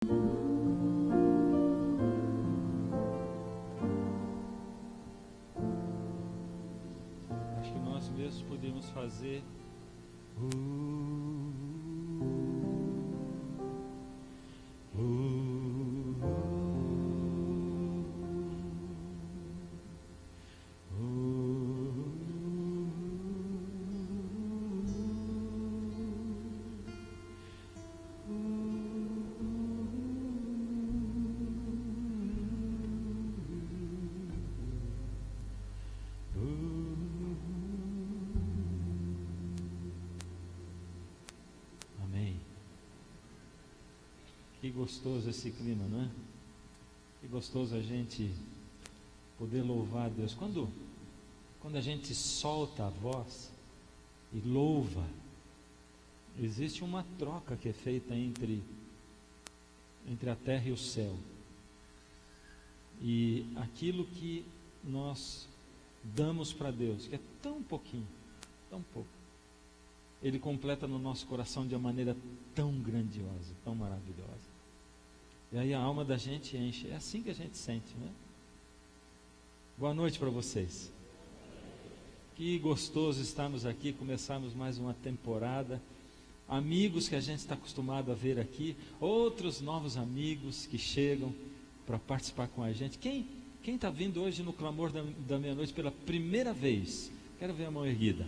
Acho que nós mesmos podemos fazer. Que gostoso esse clima, não é? Que gostoso a gente poder louvar a Deus. Quando a gente solta a voz e louva, existe uma troca que é feita entre a terra e o céu. E aquilo que nós damos para Deus, que é tão pouquinho, tão pouco, Ele completa no nosso coração de uma maneira tão grandiosa, tão maravilhosa. E aí a alma da gente enche. É assim que a gente sente, né? Boa noite para vocês. Que gostoso estarmos aqui, começarmos mais uma temporada. Amigos que a gente está acostumado a ver aqui, outros novos amigos que chegam para participar com a gente. Quem está vindo hoje no Clamor da Meia-Noite pela primeira vez? Quero ver a mão erguida.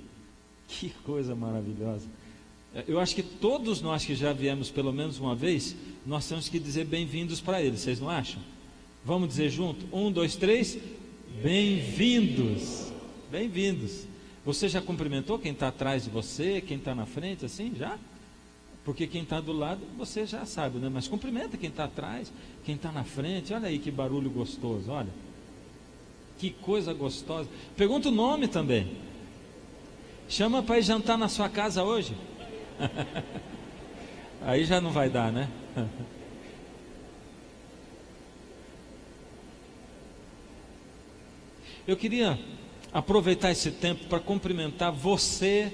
Que coisa maravilhosa. Eu acho que todos nós que já viemos pelo menos uma vez, nós temos que dizer bem-vindos para eles, vocês não acham? Vamos dizer junto? 1, 2, 3, bem-vindos. Bem-vindos. Você já cumprimentou quem está atrás de você, quem está na frente, assim, já? Porque quem está do lado, você já sabe, né? Mas cumprimenta quem está atrás, quem está na frente. Olha aí que barulho gostoso, olha. Que coisa gostosa. Pergunta o nome também. Chama para ir jantar na sua casa hoje. Aí já não vai dar, né? Eu queria aproveitar esse tempo para cumprimentar você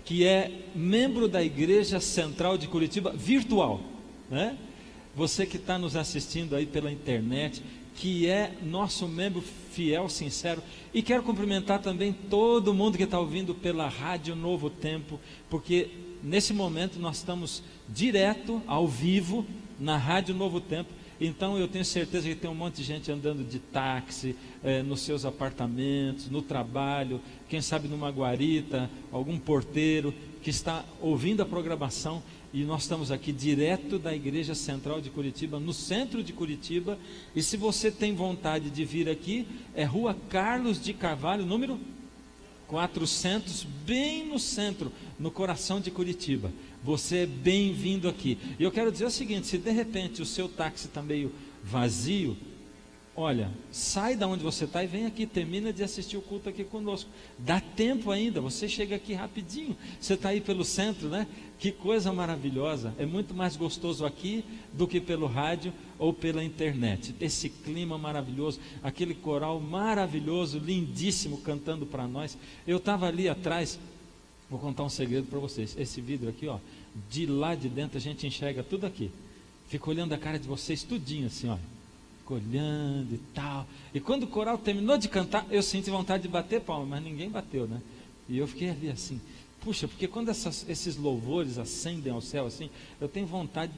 que é membro da Igreja Central de Curitiba virtual, né? Você que está nos assistindo aí pela internet, que é nosso membro fiel, sincero. E quero cumprimentar também todo mundo que está ouvindo pela Rádio Novo Tempo, porque nesse momento nós estamos direto, ao vivo, na Rádio Novo Tempo. Então eu tenho certeza que tem um monte de gente andando de táxi, nos seus apartamentos, no trabalho, quem sabe numa guarita, algum porteiro que está ouvindo a programação. E nós estamos aqui direto da Igreja Central de Curitiba, no centro de Curitiba. E se você tem vontade de vir aqui, é Rua Carlos de Carvalho, número 400, bem no centro, no coração de Curitiba. Você é bem-vindo aqui. E eu quero dizer o seguinte: se de repente o seu táxi está meio vazio, olha, sai da onde você está e vem aqui, termina de assistir o culto aqui conosco. Dá tempo ainda, você chega aqui rapidinho. Você está aí pelo centro, né? Que coisa maravilhosa. É muito mais gostoso aqui do que pelo rádio ou pela internet. Esse clima maravilhoso, aquele coral maravilhoso, lindíssimo, cantando para nós. Eu estava ali atrás, vou contar um segredo para vocês. Esse vidro aqui, ó, de lá de dentro a gente enxerga tudo aqui. Fico olhando a cara de vocês tudinho assim, ó. Olhando e tal. E quando o coral terminou de cantar, eu senti vontade de bater palma, mas ninguém bateu, né? E eu fiquei ali assim, puxa, porque quando esses louvores ascendem ao céu assim, eu tenho vontade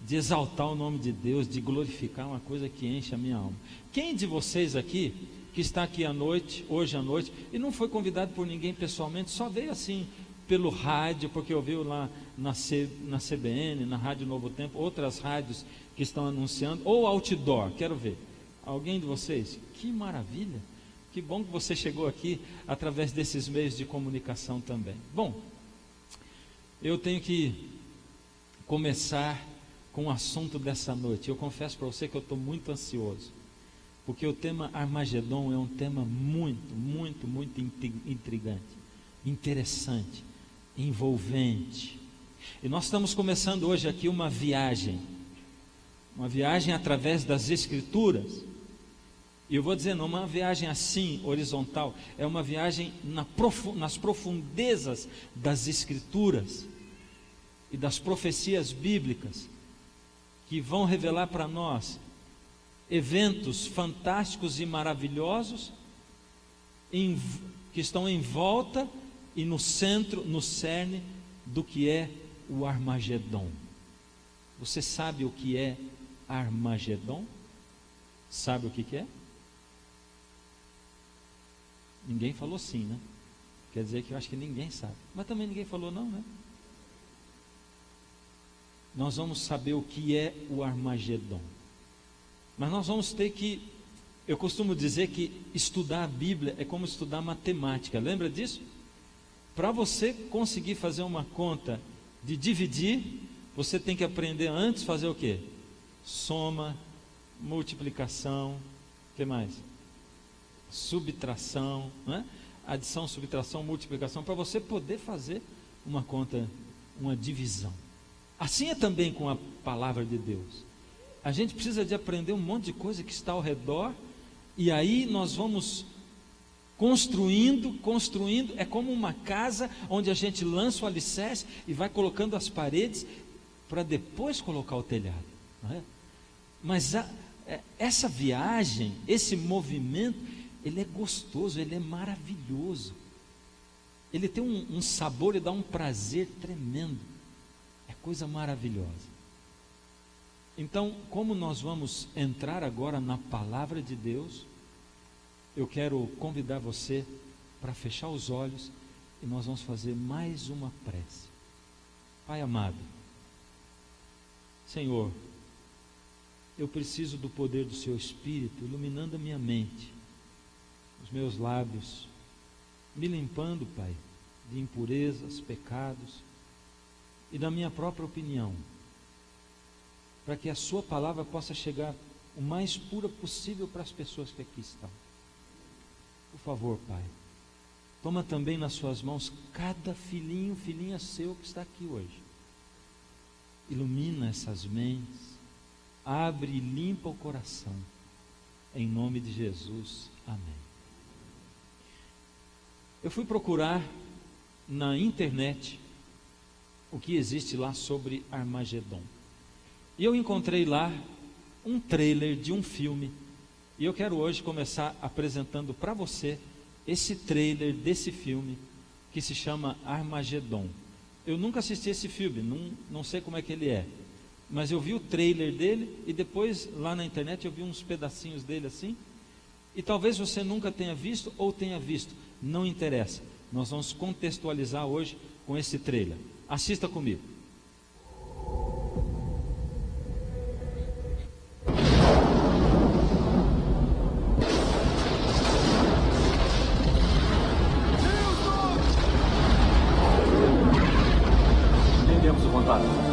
de exaltar o nome de Deus, de glorificar, uma coisa que enche a minha alma. Quem de vocês aqui, que está aqui à noite, hoje à noite, e não foi convidado por ninguém pessoalmente, só veio assim, pelo rádio, porque ouviu lá na CBN, na Rádio Novo Tempo, outras rádios que estão anunciando, ou outdoor, quero ver. Alguém de vocês? Que maravilha! Que bom que você chegou aqui através desses meios de comunicação também. Bom, eu tenho que começar com o assunto dessa noite. Eu confesso para você que eu estou muito ansioso, porque o tema Armagedon é um tema muito, muito, muito intrigante, interessante, envolvente. E nós estamos começando hoje aqui uma viagem através das Escrituras. E eu vou dizer, não é uma viagem assim, horizontal, é uma viagem nas profundezas das Escrituras e das profecias bíblicas, que vão revelar para nós eventos fantásticos e maravilhosos que estão em volta e no centro, no cerne do que é o Armagedon. Você sabe o que é Armagedon? Sabe o que é? Ninguém falou sim, né? Quer dizer que eu acho que ninguém sabe. Mas também ninguém falou não, né? Nós vamos saber o que é o Armagedon. Mas nós vamos ter que, eu costumo dizer que estudar a Bíblia é como estudar matemática. Lembra disso? Para você conseguir fazer uma conta de dividir, você tem que aprender antes fazer o quê? Soma, multiplicação, o que mais? Subtração, né? Adição, subtração, multiplicação, para você poder fazer uma conta, uma divisão. Assim é também com a palavra de Deus. A gente precisa de aprender um monte de coisa que está ao redor, e aí nós vamos construindo, é como uma casa onde a gente lança o alicerce e vai colocando as paredes para depois colocar o telhado, não é? Mas essa viagem, esse movimento, ele é gostoso, ele é maravilhoso, ele tem um sabor e dá um prazer tremendo, é coisa maravilhosa. Então, como nós vamos entrar agora na palavra de Deus, eu quero convidar você para fechar os olhos e nós vamos fazer mais uma prece. Pai amado, Senhor, eu preciso do poder do Seu Espírito iluminando a minha mente, os meus lábios, me limpando, Pai, de impurezas, pecados e da minha própria opinião, para que a Sua palavra possa chegar o mais pura possível para as pessoas que aqui estão. Por favor, Pai, toma também nas Suas mãos cada filhinho, filhinha seu que está aqui hoje. Ilumina essas mentes, abre e limpa o coração, em nome de Jesus, amém. Eu fui procurar na internet o que existe lá sobre Armagedon, e eu encontrei lá um trailer de um filme, e eu quero hoje começar apresentando para você esse trailer desse filme, que se chama Armagedon. Eu nunca assisti esse filme, não sei como é que ele é, mas eu vi o trailer dele, e depois lá na internet eu vi uns pedacinhos dele assim, e talvez você nunca tenha visto, ou tenha visto, não interessa, nós vamos contextualizar hoje com esse trailer. Assista comigo. Entendemos o contato.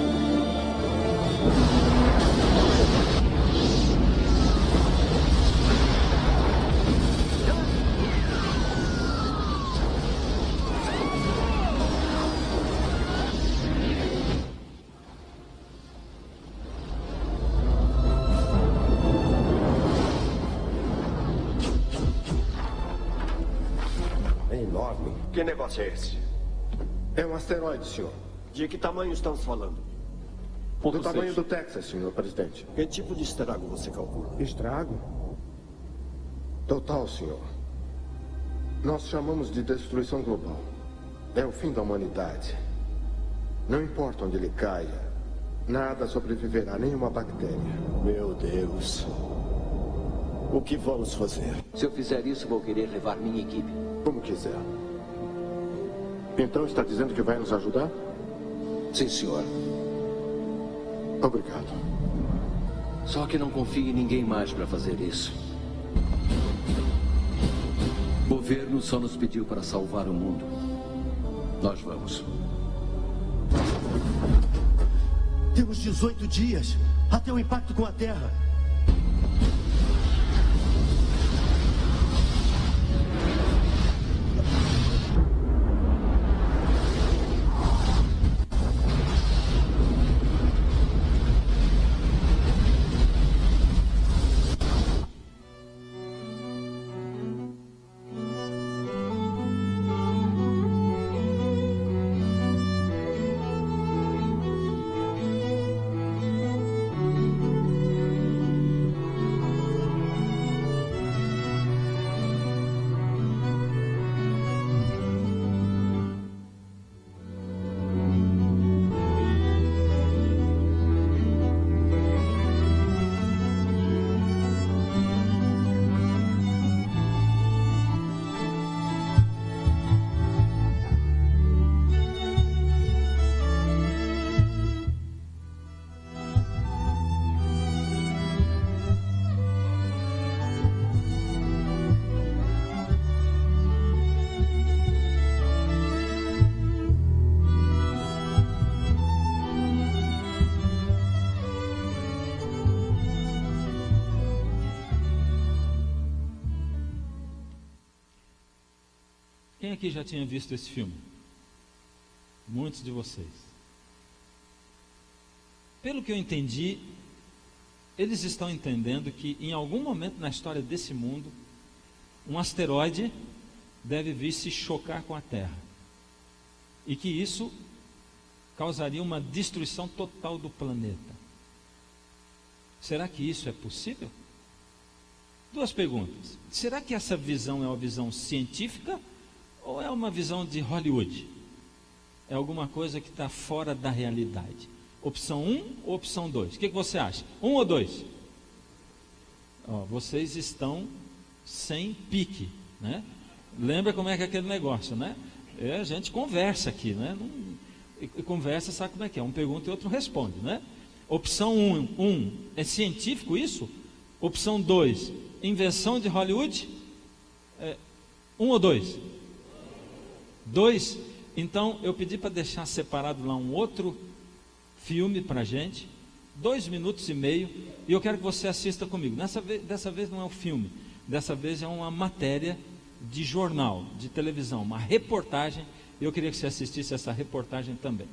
É enorme. Que negócio é esse? É um asteroide, senhor. De que tamanho estamos falando? Do tamanho do Texas, senhor presidente. Que tipo de estrago você calcula? Estrago? Total, senhor. Nós chamamos de destruição global. É o fim da humanidade. Não importa onde ele caia, nada sobreviverá, nenhuma bactéria. Meu Deus. O que vamos fazer? Se eu fizer isso, vou querer levar minha equipe. Como quiser. Então está dizendo que vai nos ajudar? Sim, senhor. Obrigado. Só que não confie em ninguém mais para fazer isso. O governo só nos pediu para salvar o mundo. Nós vamos. Temos 18 dias até o impacto com a Terra. Quem aqui já tinha visto esse filme? Muitos de vocês. Pelo que eu entendi, eles estão entendendo que em algum momento na história desse mundo, um asteroide deve vir se chocar com a Terra. E que isso causaria uma destruição total do planeta. Será que isso é possível? Duas perguntas. Será que essa visão é uma visão científica ou é uma visão de Hollywood? É alguma coisa que está fora da realidade? Opção 1 ou opção 2? O que você acha? 1 ou 2? Vocês estão sem pique, né? Lembra como é que é aquele negócio, né? A gente conversa aqui, né? E conversa, sabe como é que é? Um pergunta e outro responde, né? Opção 1, é científico isso? Opção 2, invenção de Hollywood? 1 ou 2? 2? Então eu pedi para deixar separado lá um outro filme para a gente, 2 minutos e meio, e eu quero que você assista comigo. Dessa vez não é um filme, dessa vez é uma matéria de jornal, de televisão, uma reportagem, e eu queria que você assistisse essa reportagem também.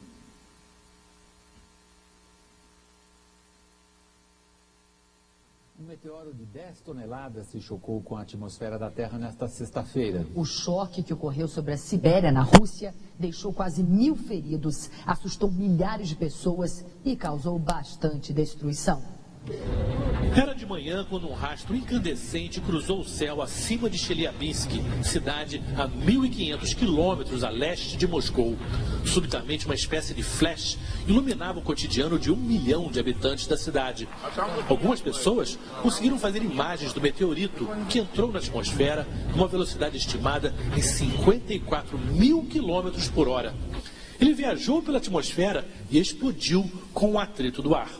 Um meteoro de 10 toneladas se chocou com a atmosfera da Terra nesta sexta-feira. O choque que ocorreu sobre a Sibéria, na Rússia, deixou quase 1000 feridos, assustou milhares de pessoas e causou bastante destruição. Era de manhã quando um rastro incandescente cruzou o céu acima de Chelyabinsk, cidade a 1.500 quilômetros a leste de Moscou. Subitamente, uma espécie de flash iluminava o cotidiano de 1 milhão de habitantes da cidade. Algumas pessoas conseguiram fazer imagens do meteorito que entrou na atmosfera com uma velocidade estimada em 54 mil quilômetros por hora. Ele viajou pela atmosfera e explodiu com o atrito do ar.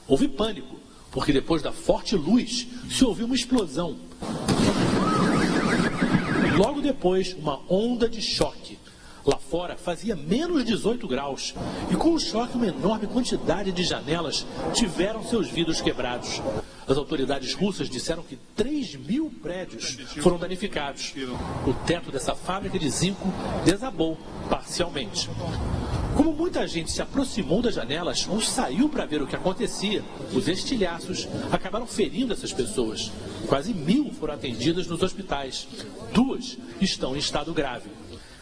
Houve pânico, porque depois da forte luz se ouviu uma explosão. Logo depois, uma onda de choque. Lá fora fazia menos 18 graus e com o choque uma enorme quantidade de janelas tiveram seus vidros quebrados. As autoridades russas disseram que 3.000 prédios foram danificados. O teto dessa fábrica de zinco desabou parcialmente. Como muita gente se aproximou das janelas ou saiu para ver o que acontecia, os estilhaços acabaram ferindo essas pessoas. Quase 1.000 foram atendidas nos hospitais. 2 estão em estado grave.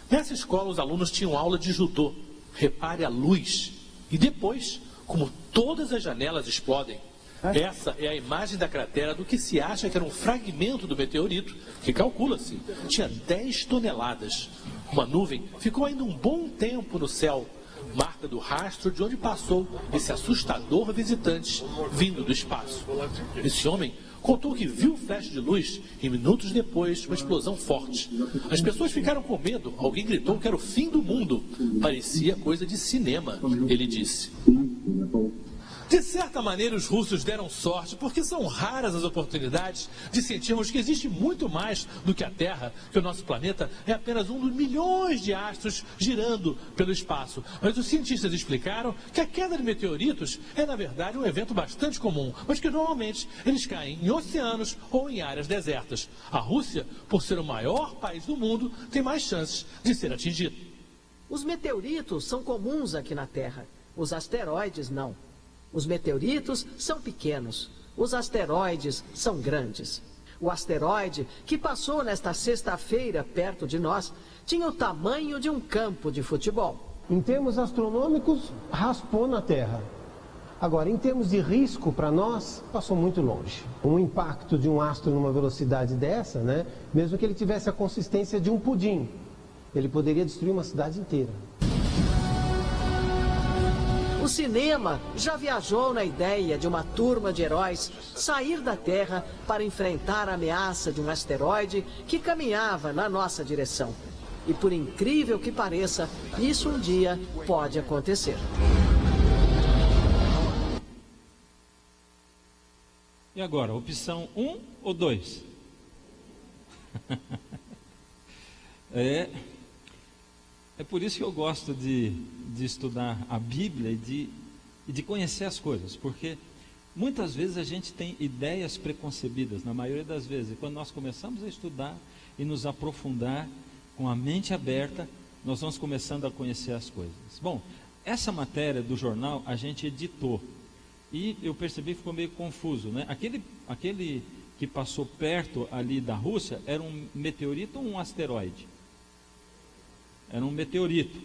Nessa escola, os alunos tinham aula de judô. Repare a luz. E depois, como todas as janelas explodem. Essa é a imagem da cratera do que se acha que era um fragmento do meteorito, que calcula-se, tinha 10 toneladas. Uma nuvem ficou ainda um bom tempo no céu, marca do rastro de onde passou esse assustador visitante vindo do espaço. Esse homem contou que viu o flash de luz e minutos depois uma explosão forte. As pessoas ficaram com medo, alguém gritou que era o fim do mundo. Parecia coisa de cinema, ele disse. De certa maneira, os russos deram sorte, porque são raras as oportunidades de sentirmos que existe muito mais do que a Terra, que o nosso planeta é apenas um dos milhões de astros girando pelo espaço. Mas os cientistas explicaram que a queda de meteoritos é, na verdade, um evento bastante comum, mas que normalmente eles caem em oceanos ou em áreas desertas. A Rússia, por ser o maior país do mundo, tem mais chances de ser atingida. Os meteoritos são comuns aqui na Terra, os asteroides não. Os meteoritos são pequenos, os asteroides são grandes. O asteroide que passou nesta sexta-feira perto de nós tinha o tamanho de um campo de futebol. Em termos astronômicos, raspou na Terra. Agora, em termos de risco para nós, passou muito longe. Um impacto de um astro numa velocidade dessa, né, mesmo que ele tivesse a consistência de um pudim, ele poderia destruir uma cidade inteira. O cinema já viajou na ideia de uma turma de heróis sair da Terra para enfrentar a ameaça de um asteroide que caminhava na nossa direção. E por incrível que pareça, isso um dia pode acontecer. E agora, opção 1 ou 2? É por isso que eu gosto de estudar a Bíblia e de conhecer as coisas, porque muitas vezes a gente tem ideias preconcebidas, na maioria das vezes, e quando nós começamos a estudar e nos aprofundar, com a mente aberta, nós vamos começando a conhecer as coisas. Bom, essa matéria do jornal a gente editou e eu percebi que ficou meio confuso, né? Aquele que passou perto ali da Rússia era um meteorito ou um asteroide? Era um meteorito,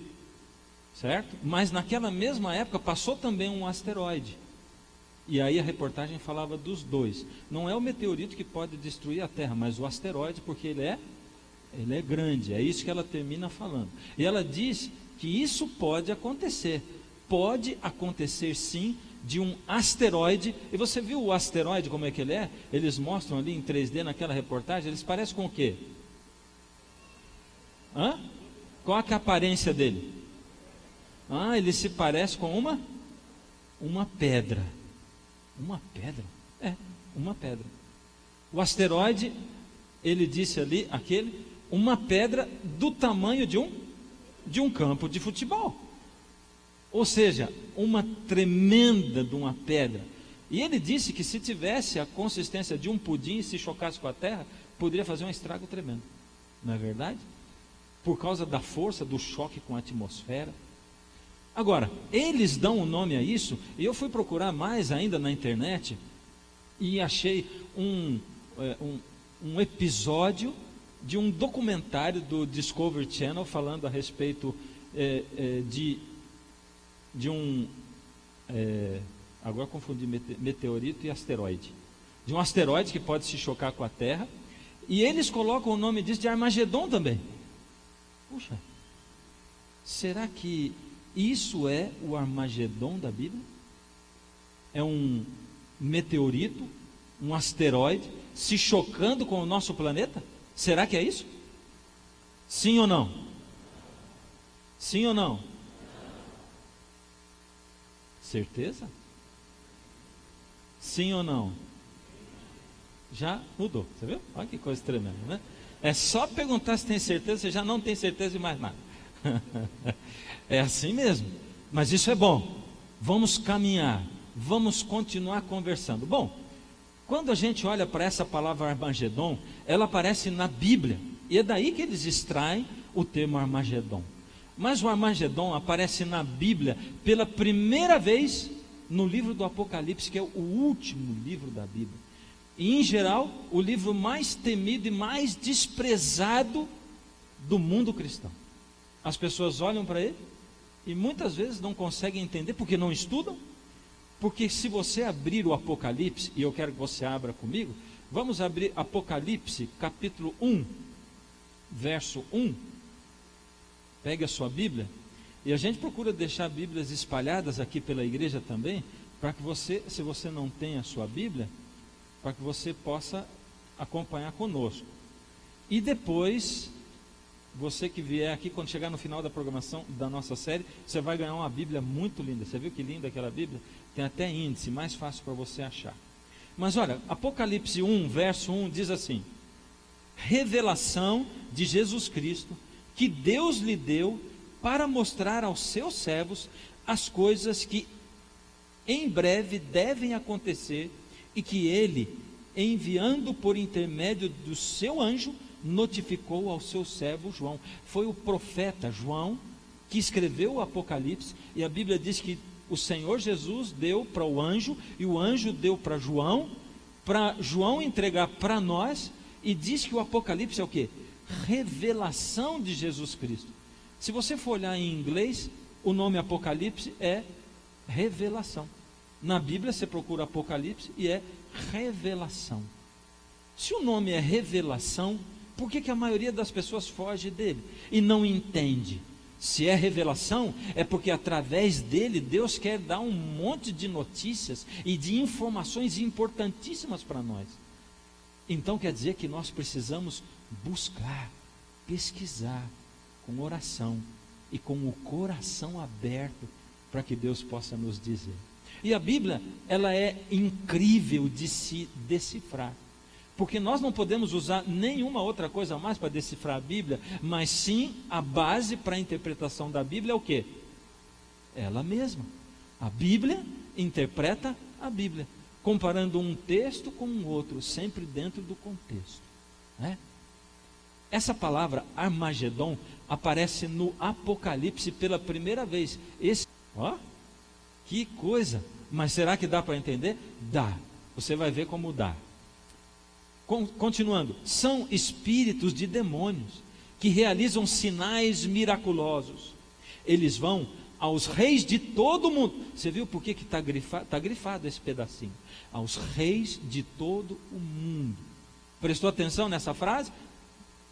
certo? Mas naquela mesma época passou também um asteroide. E aí a reportagem falava dos dois. Não é o meteorito que pode destruir a Terra, mas o asteroide, porque ele é grande. É isso que ela termina falando. E ela diz que isso pode acontecer. Pode acontecer sim, de um asteroide. E você viu o asteroide como é que ele é? Eles mostram ali em 3D naquela reportagem. Eles parecem com o quê? Qual é a aparência dele? Ele se parece com uma pedra. Uma pedra? Uma pedra. O asteroide, ele disse ali, uma pedra do tamanho de um campo de futebol. Ou seja, uma tremenda de uma pedra. E ele disse que se tivesse a consistência de um pudim e se chocasse com a terra, poderia fazer um estrago tremendo. Não é verdade? Por causa da força do choque com a atmosfera. Agora, eles dão um nome a isso, e eu fui procurar mais ainda na internet, e achei um episódio de um documentário do Discovery Channel, falando a respeito de um... agora confundi meteorito e asteroide. De um asteroide que pode se chocar com a Terra, e eles colocam o nome disso de Armagedon também. Puxa, será que isso é o Armagedon da Bíblia? É um meteorito, um asteroide, se chocando com o nosso planeta? Será que é isso? Sim ou não? Sim ou não? Certeza? Sim ou não? Já mudou, você viu? Olha que coisa tremenda, né? É só perguntar se tem certeza, você já não tem certeza de mais nada. É assim mesmo. Mas isso é bom. Vamos caminhar, vamos continuar conversando. Bom, quando a gente olha para essa palavra Armagedon, ela aparece na Bíblia. E é daí que eles extraem o termo Armagedon. Mas o Armagedon aparece na Bíblia pela primeira vez no livro do Apocalipse, que é o último livro da Bíblia. E, em geral, o livro mais temido e mais desprezado do mundo cristão. As pessoas olham para ele e muitas vezes não conseguem entender, porque não estudam. Porque se você abrir o Apocalipse, e eu quero que você abra comigo, vamos abrir Apocalipse, capítulo 1, verso 1. Pegue a sua Bíblia, e a gente procura deixar Bíblias espalhadas aqui pela igreja também, para que você, se você não tem a sua Bíblia, para que você possa acompanhar conosco. E depois, você que vier aqui, quando chegar no final da programação da nossa série, você vai ganhar uma Bíblia muito linda. Você viu que linda aquela Bíblia? Tem até índice, mais fácil para você achar. Mas olha, Apocalipse 1, verso 1 diz assim: revelação de Jesus Cristo, que Deus lhe deu para mostrar aos seus servos as coisas que em breve devem acontecer, e que ele, enviando por intermédio do seu anjo, notificou ao seu servo João. Foi o profeta João que escreveu o Apocalipse, e a Bíblia diz que o Senhor Jesus deu para o anjo, e o anjo deu para João entregar para nós, e diz que o Apocalipse é o quê? Revelação de Jesus Cristo. Se você for olhar em inglês, o nome Apocalipse é revelação. Na Bíblia você procura Apocalipse e é revelação. Se o nome é revelação, por que a maioria das pessoas foge dele e não entende? Se é revelação, é porque através dele Deus quer dar um monte de notícias e de informações importantíssimas para nós. Então quer dizer que nós precisamos buscar, pesquisar, com oração e com o coração aberto, para que Deus possa nos dizer. E a Bíblia, ela é incrível de se decifrar, porque nós não podemos usar nenhuma outra coisa mais para decifrar a Bíblia, mas sim a base para a interpretação da Bíblia é o quê? Ela mesma. A Bíblia interpreta a Bíblia, comparando um texto com o outro, sempre dentro do contexto, né? Essa palavra Armagedon aparece no Apocalipse pela primeira vez. Ó, que coisa! Mas será que dá para entender? Dá. Você vai ver como dá. Continuando, são espíritos de demônios que realizam sinais miraculosos. Eles vão aos reis de todo o mundo. Você viu por que está grifado? Está grifado esse pedacinho. Aos reis de todo o mundo. Prestou atenção nessa frase?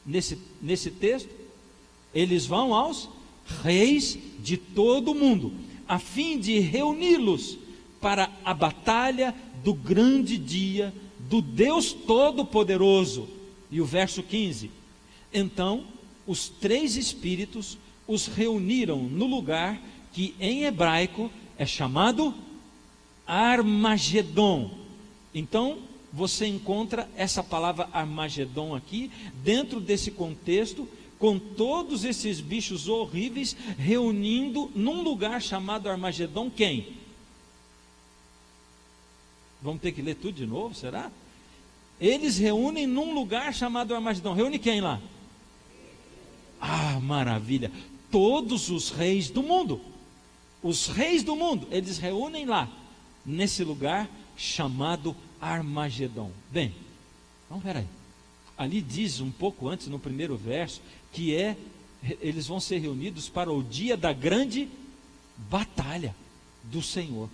Nesse texto? Eles vão aos reis de todo o mundo, a fim de reuni-los para a batalha do grande dia do Deus Todo-Poderoso. E o verso 15: então os 3 espíritos os reuniram no lugar que em hebraico é chamado Armagedon. Então você encontra essa palavra Armagedon aqui, dentro desse contexto, com todos esses bichos horríveis reunindo num lugar chamado Armagedon. Quem? Vamos ter que ler tudo de novo, será? Eles reúnem num lugar chamado Armagedon. Reúne quem lá? Ah, maravilha! Todos os reis do mundo. Os reis do mundo, eles reúnem lá, nesse lugar chamado Armagedon. Bem, vamos ver aí. Ali diz um pouco antes, no primeiro verso, que eles vão ser reunidos para o dia da grande batalha do Senhor.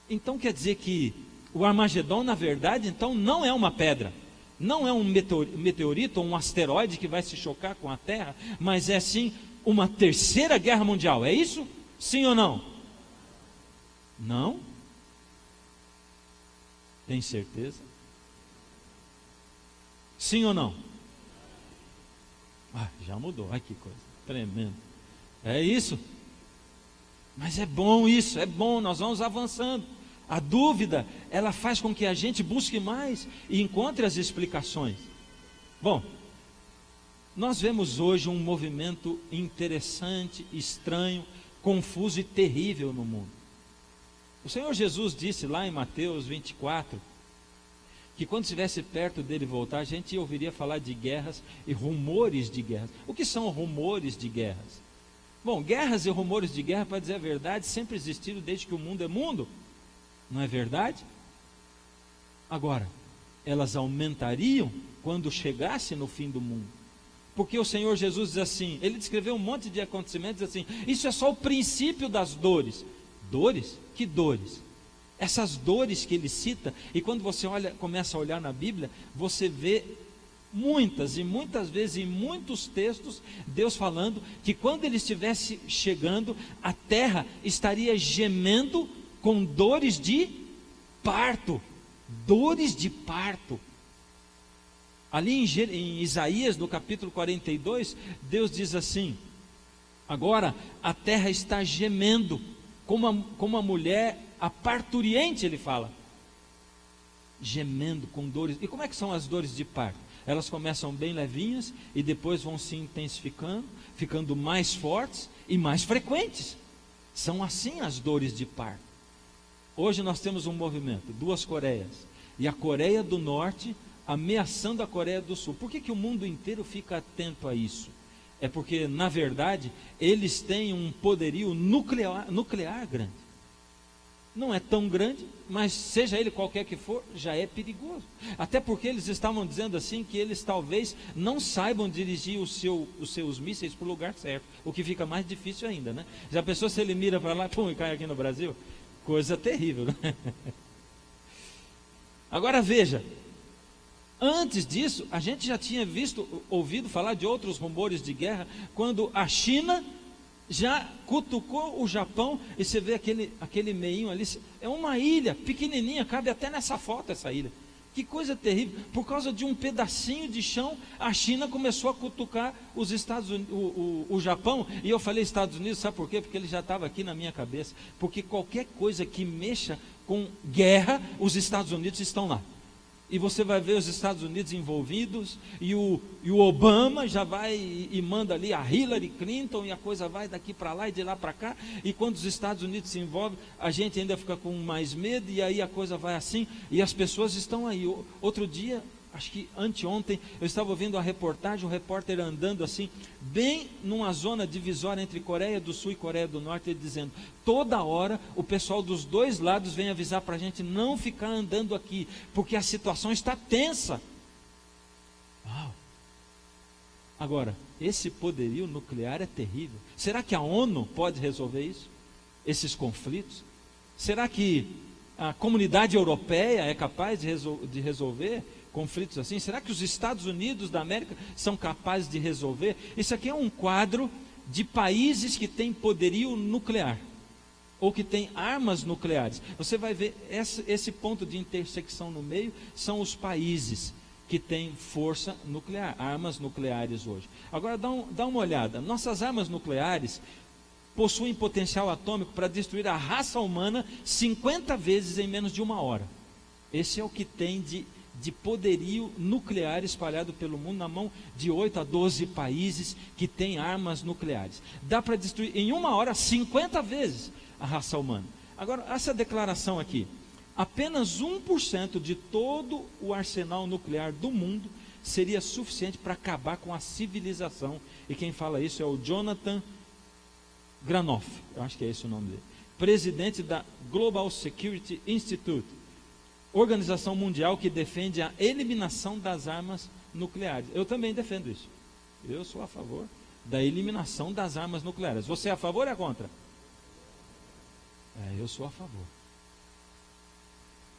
Então quer dizer que o Armagedon, na verdade, então não é uma pedra, não é um meteorito ou um asteroide que vai se chocar com a Terra, mas é sim uma terceira guerra mundial. É isso? Sim ou não? Não? Tem certeza? Sim ou não? Ah, já mudou. Ai, que coisa tremenda. É isso? Mas é bom isso, é bom, nós vamos avançando. A dúvida, ela faz com que a gente busque mais e encontre as explicações. Bom, nós vemos hoje um movimento interessante, estranho, confuso e terrível no mundo. O Senhor Jesus disse lá em Mateus 24, que quando estivesse perto dele voltar, a gente ouviria falar de guerras e rumores de guerras. O que são rumores de guerras? Bom, guerras e rumores de guerra, para dizer a verdade, sempre existiram desde que o mundo é mundo. Não é verdade? Agora, elas aumentariam quando chegasse no fim do mundo. Porque o Senhor Jesus diz assim, ele descreveu um monte de acontecimentos assim, isso é só o princípio das dores. Dores? Que dores? Essas dores que ele cita, e quando você começa a olhar na Bíblia, você vê muitas e muitas vezes em muitos textos, Deus falando que quando ele estivesse chegando, a terra estaria gemendo com dores de parto. Dores de parto. Ali em Isaías, no capítulo 42, Deus diz assim: agora a terra está gemendo, como a mulher, a parturiente, ele fala, gemendo com dores. E como é que são as dores de parto? Elas começam bem levinhas e depois vão se intensificando, ficando mais fortes e mais frequentes. São assim as dores de parto. Hoje nós temos um movimento, 2 Coreias, e a Coreia do Norte ameaçando a Coreia do Sul. Por que o mundo inteiro fica atento a isso? É porque, na verdade, eles têm um poderio nuclear grande. Não é tão grande, mas seja ele qualquer que for, já é perigoso. Até porque eles estavam dizendo assim, que eles talvez não saibam dirigir os seus mísseis para o lugar certo, o que fica mais difícil ainda, né? Já pensou se ele mira para lá, pum, e cai aqui no Brasil? Coisa terrível, né? Agora veja, antes disso, a gente já tinha ouvido falar de outros rumores de guerra, quando a China já cutucou o Japão, e você vê aquele meinho ali, é uma ilha pequenininha, cabe até nessa foto essa ilha. Que coisa terrível, por causa de um pedacinho de chão, a China começou a cutucar os Estados Unidos, o Japão, e eu falei Estados Unidos, sabe por quê? Porque ele já estava aqui na minha cabeça, porque qualquer coisa que mexa com guerra, os Estados Unidos estão lá. E você vai ver os Estados Unidos envolvidos, e o Obama já vai e manda ali a Hillary Clinton, e a coisa vai daqui para lá e de lá para cá, e quando os Estados Unidos se envolvem, a gente ainda fica com mais medo, e aí a coisa vai assim, e as pessoas estão aí. Outro dia, acho que anteontem, eu estava ouvindo a reportagem, o repórter andando assim, bem numa zona divisória entre Coreia do Sul e Coreia do Norte, ele dizendo, toda hora o pessoal dos dois lados vem avisar para a gente não ficar andando aqui, porque a situação está tensa. Uau! Agora, esse poderio nuclear é terrível. Será que a ONU pode resolver isso? Esses conflitos? Será que a comunidade europeia é capaz de resolver conflitos assim? Será que os Estados Unidos da América são capazes de resolver? Isso aqui é um quadro de países que têm poderio nuclear, ou que têm armas nucleares. Você vai ver, esse ponto de intersecção no meio são os países que têm força nuclear, armas nucleares hoje. Agora dá uma olhada, nossas armas nucleares possuem potencial atômico para destruir a raça humana 50 vezes em menos de uma hora. Esse é o que tem de poderio nuclear espalhado pelo mundo, na mão de 8 a 12 países que têm armas nucleares. Dá para destruir em uma hora 50 vezes a raça humana. Agora, essa declaração aqui, apenas 1% de todo o arsenal nuclear do mundo seria suficiente para acabar com a civilização. E quem fala isso é o Jonathan Granoff, eu acho que é esse o nome dele, presidente da Global Security Institute, organização mundial que defende a eliminação das armas nucleares. Eu também defendo isso. Eu sou a favor da eliminação das armas nucleares. Você é a favor ou é contra? Eu sou a favor.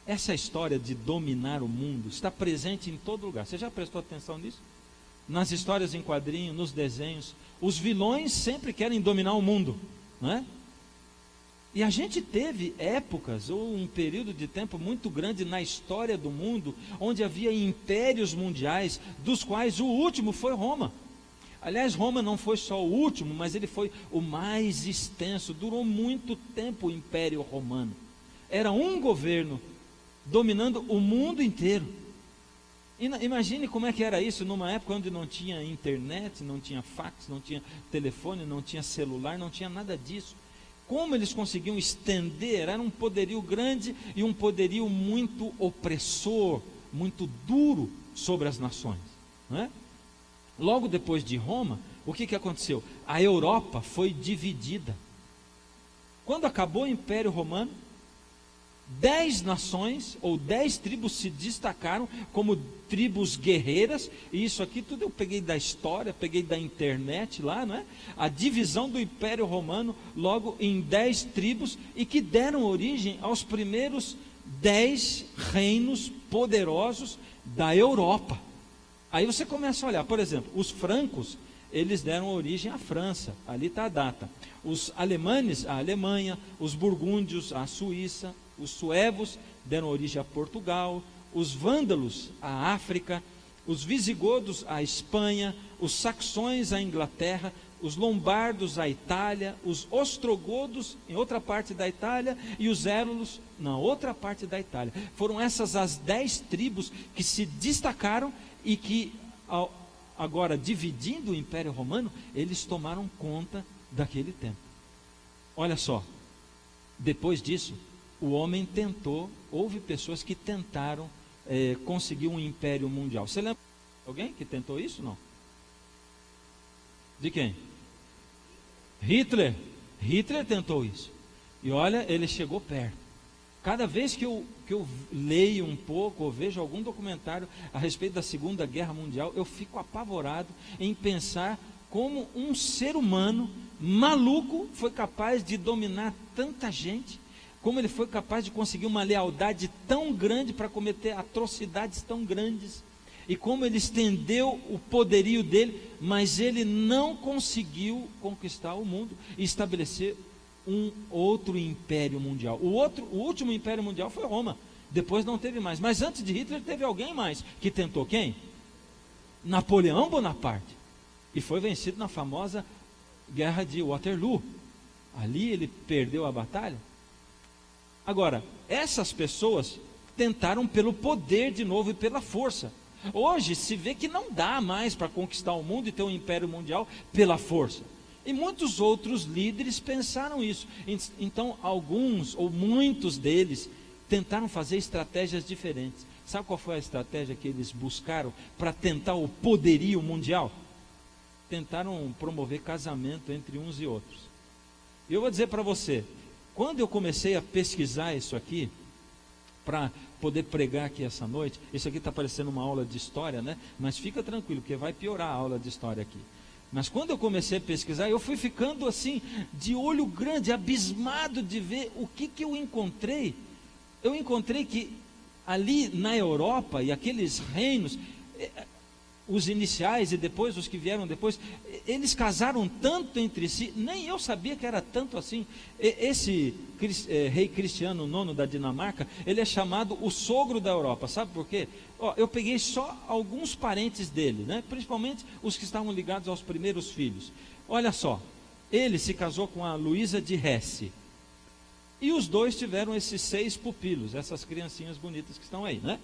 Essa história de dominar o mundo está presente em todo lugar. Você já prestou atenção nisso? Nas histórias em quadrinho, nos desenhos, os vilões sempre querem dominar o mundo, não é? E a gente teve épocas, ou um período de tempo muito grande na história do mundo, onde havia impérios mundiais, dos quais o último foi Roma. Aliás, Roma não foi só o último, mas ele foi o mais extenso, durou muito tempo o Império Romano. Era um governo dominando o mundo inteiro. Imagine como é que era isso numa época onde não tinha internet, não tinha fax, não tinha telefone, não tinha celular, não tinha nada disso. Como eles conseguiam estender? Era um poderio grande e um poderio muito opressor, muito duro sobre as nações, não é? Logo depois de Roma, o que aconteceu? A Europa foi dividida. Quando acabou o Império Romano, 10 nações ou 10 tribos se destacaram como tribos guerreiras, e isso aqui tudo eu peguei da história, peguei da internet lá, não é? A divisão do Império Romano logo em 10 tribos, e que deram origem aos primeiros 10 reinos poderosos da Europa. Aí você começa a olhar, por exemplo, os francos, eles deram origem à França, ali está a data. Os alemães, a Alemanha, os burgúndios, a Suíça, os suevos deram origem a Portugal, os vândalos à África, os visigodos à Espanha, os saxões à Inglaterra, os lombardos à Itália, os ostrogodos em outra parte da Itália e os érulos na outra parte da Itália. Foram essas as 10 tribos que se destacaram e que, agora dividindo o Império Romano, eles tomaram conta daquele tempo. Olha só, depois disso, o homem tentou, houve pessoas que tentaram conseguir um império mundial. Você lembra de alguém que tentou isso? Não? De quem? Hitler. Hitler tentou isso. E olha, ele chegou perto. Cada vez que eu leio um pouco, ou vejo algum documentário a respeito da Segunda Guerra Mundial, eu fico apavorado em pensar como um ser humano maluco foi capaz de dominar tanta gente, como ele foi capaz de conseguir uma lealdade tão grande para cometer atrocidades tão grandes, e como ele estendeu o poderio dele, mas ele não conseguiu conquistar o mundo e estabelecer um outro império mundial. O último império mundial foi Roma, depois não teve mais, mas antes de Hitler teve alguém mais que tentou. Quem? Napoleão Bonaparte, e foi vencido na famosa guerra de Waterloo. Ali ele perdeu a batalha. Agora, essas pessoas tentaram pelo poder de novo e pela força. Hoje se vê que não dá mais para conquistar o mundo e ter um império mundial pela força. E muitos outros líderes pensaram isso. Então alguns ou muitos deles tentaram fazer estratégias diferentes. Sabe qual foi a estratégia que eles buscaram para tentar o poderio mundial? Tentaram promover casamento entre uns e outros. E eu vou dizer para você, quando eu comecei a pesquisar isso aqui, para poder pregar aqui essa noite, isso aqui está parecendo uma aula de história, né? Mas fica tranquilo, porque vai piorar a aula de história aqui. Mas quando eu comecei a pesquisar, eu fui ficando assim, de olho grande, abismado de ver o que eu encontrei. Eu encontrei que ali na Europa, e aqueles reinos, os iniciais e depois os que vieram depois, eles casaram tanto entre si, nem eu sabia que era tanto assim. Esse rei Cristiano IX da Dinamarca, ele é chamado o sogro da Europa, sabe por quê? Eu peguei só alguns parentes dele, né? Principalmente os que estavam ligados aos primeiros filhos. Olha só, ele se casou com a Luísa de Hesse, e os dois tiveram esses 6 pupilos, essas criancinhas bonitas que estão aí, né?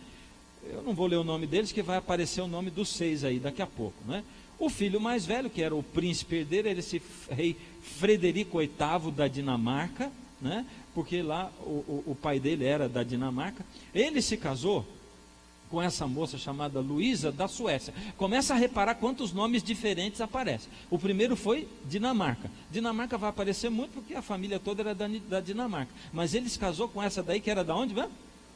Eu não vou ler o nome deles, que vai aparecer o nome dos 6 aí daqui a pouco, né? O filho mais velho, que era o príncipe herdeiro, era esse rei Frederico VIII da Dinamarca, né? Porque lá o pai dele era da Dinamarca. Ele se casou com essa moça chamada Luísa da Suécia. Começa a reparar quantos nomes diferentes aparecem. O primeiro foi Dinamarca. Dinamarca vai aparecer muito porque a família toda era da Dinamarca. Mas ele se casou com essa daí, que era da onde mesmo?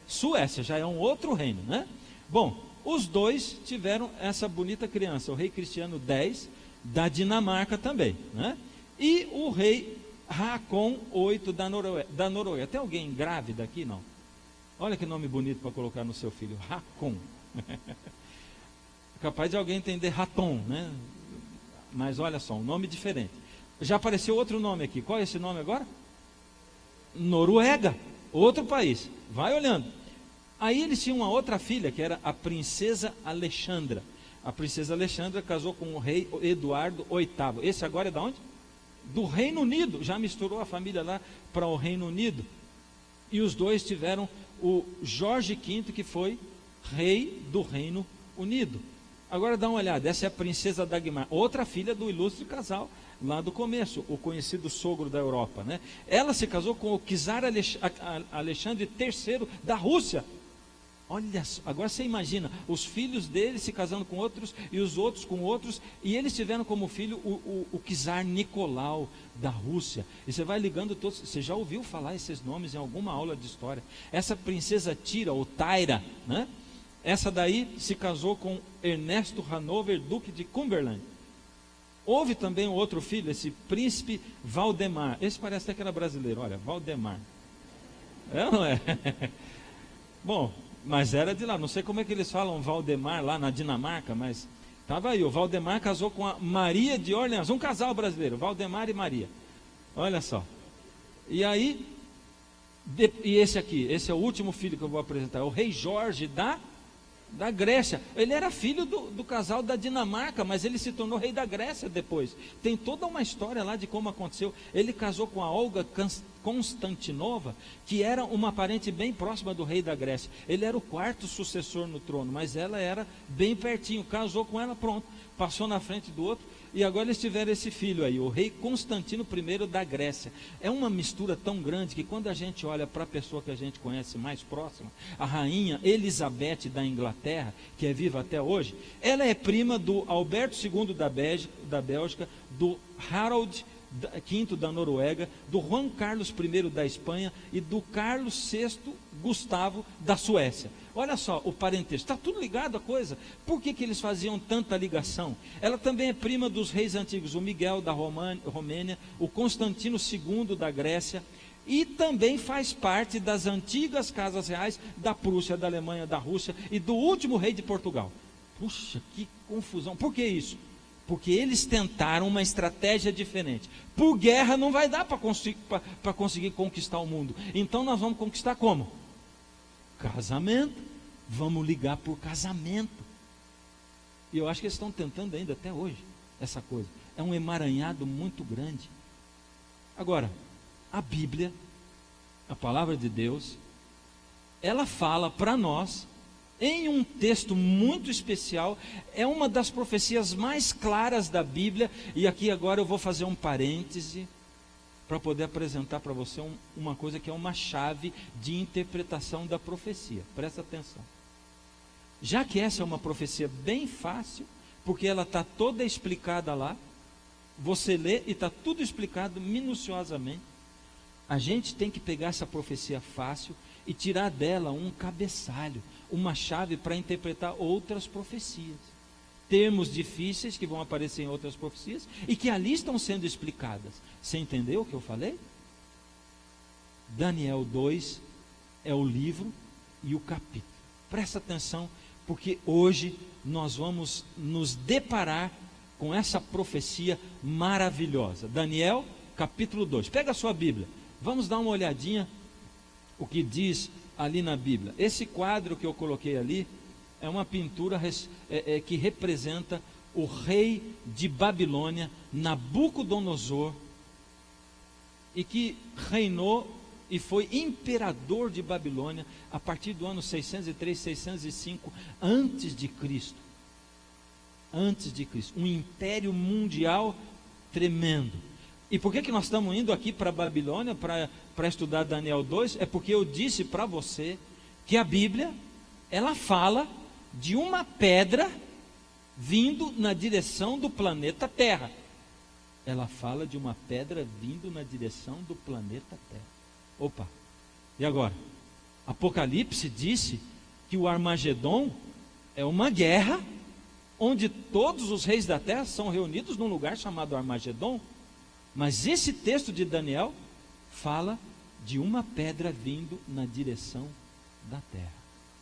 Suécia, já é um outro reino, né? Bom, os dois tiveram essa bonita criança, o rei Cristiano X, da Dinamarca também, né? E o rei Håkon VIII da Noruega. Tem alguém grávida aqui? Não. Olha que nome bonito para colocar no seu filho, Håkon. Capaz de alguém entender Raton, né? Mas olha só, um nome diferente. Já apareceu outro nome aqui, qual é esse nome agora? Noruega, outro país. Vai olhando. Aí eles tinham uma outra filha, que era a princesa Alexandra. A princesa Alexandra casou com o rei Eduardo VIII. Esse agora é de onde? Do Reino Unido. Já misturou a família lá para o Reino Unido. E os dois tiveram o Jorge V, que foi rei do Reino Unido. Agora dá uma olhada, essa é a princesa Dagmar, outra filha do ilustre casal lá do começo, o conhecido sogro da Europa, né? Ela se casou com o czar Alexandre III da Rússia. Olha só, agora você imagina, os filhos dele se casando com outros, e os outros com outros, e eles tiveram como filho o czar Nicolau da Rússia. E você vai ligando todos, você já ouviu falar esses nomes em alguma aula de história? Essa princesa Tira, ou Taira, né? Essa daí se casou com Ernesto Hanover, duque de Cumberland. Houve também um outro filho, esse príncipe Valdemar. Esse parece até que era brasileiro, olha, Valdemar. É ou não é? Bom, mas era de lá, não sei como é que eles falam Valdemar lá na Dinamarca, mas estava aí, o Valdemar casou com a Maria de Orleans, um casal brasileiro, Valdemar e Maria. Olha só. E aí, e esse aqui, esse é o último filho que eu vou apresentar, é o rei Jorge da Grécia. Ele era filho do casal da Dinamarca, mas ele se tornou rei da Grécia depois. Tem toda uma história lá de como aconteceu. Ele casou com a Olga Constantinova, que era uma parente bem próxima do rei da Grécia. Ele era o 4º sucessor no trono, mas ela era bem pertinho. Casou com ela, pronto, passou na frente do outro. E agora eles tiveram esse filho aí, o rei Constantino I da Grécia. É uma mistura tão grande que quando a gente olha para a pessoa que a gente conhece mais próxima, a rainha Elizabeth da Inglaterra, que é viva até hoje, ela é prima do Alberto II da Bélgica, do Harold V da Noruega, do Juan Carlos I da Espanha e do Carlos VI Gustavo da Suécia. Olha só o parentesco, está tudo ligado a coisa. Por que eles faziam tanta ligação? Ela também é prima dos reis antigos, o Miguel da Romênia, o Constantino II da Grécia, e também faz parte das antigas casas reais da Prússia, da Alemanha, da Rússia e do último rei de Portugal. Puxa, que confusão. Por que isso? Porque eles tentaram uma estratégia diferente. Por guerra não vai dar para conseguir conquistar o mundo. Então nós vamos conquistar como? Casamento. Vamos ligar por casamento. E eu acho que eles estão tentando ainda até hoje essa coisa. É um emaranhado muito grande. Agora, a Bíblia, a palavra de Deus, ela fala para nós em um texto muito especial, é uma das profecias mais claras da Bíblia, e aqui agora eu vou fazer um parêntese para poder apresentar para você uma coisa que é uma chave de interpretação da profecia. Presta atenção. já que essa é uma profecia bem fácil, porque ela está toda explicada lá, você lê e está tudo explicado minuciosamente, a gente tem que pegar essa profecia fácil e tirar dela um cabeçalho, uma chave para interpretar outras profecias. Termos difíceis que vão aparecer em outras profecias e que ali estão sendo explicadas. Você entendeu o que eu falei? Daniel 2 é o livro e o capítulo. Presta atenção, porque hoje nós vamos nos deparar com essa profecia maravilhosa. Daniel, capítulo 2. Pega a sua Bíblia. Vamos dar uma olhadinha o que diz ali na Bíblia. Esse quadro que eu coloquei ali é uma pintura que representa o rei de Babilônia, Nabucodonosor, e que reinou e foi imperador de Babilônia a partir do ano 603, 605 antes de Cristo. Antes de Cristo, um império mundial tremendo. E por que nós estamos indo aqui para Babilônia para estudar Daniel 2? É porque eu disse para você que a Bíblia, ela fala de uma pedra vindo na direção do planeta Terra. Ela fala de uma pedra vindo na direção do planeta Terra. Opa, e agora? Apocalipse disse que o Armagedon é uma guerra onde todos os reis da terra são reunidos num lugar chamado Armagedon. Mas esse texto de Daniel fala de uma pedra vindo na direção da terra.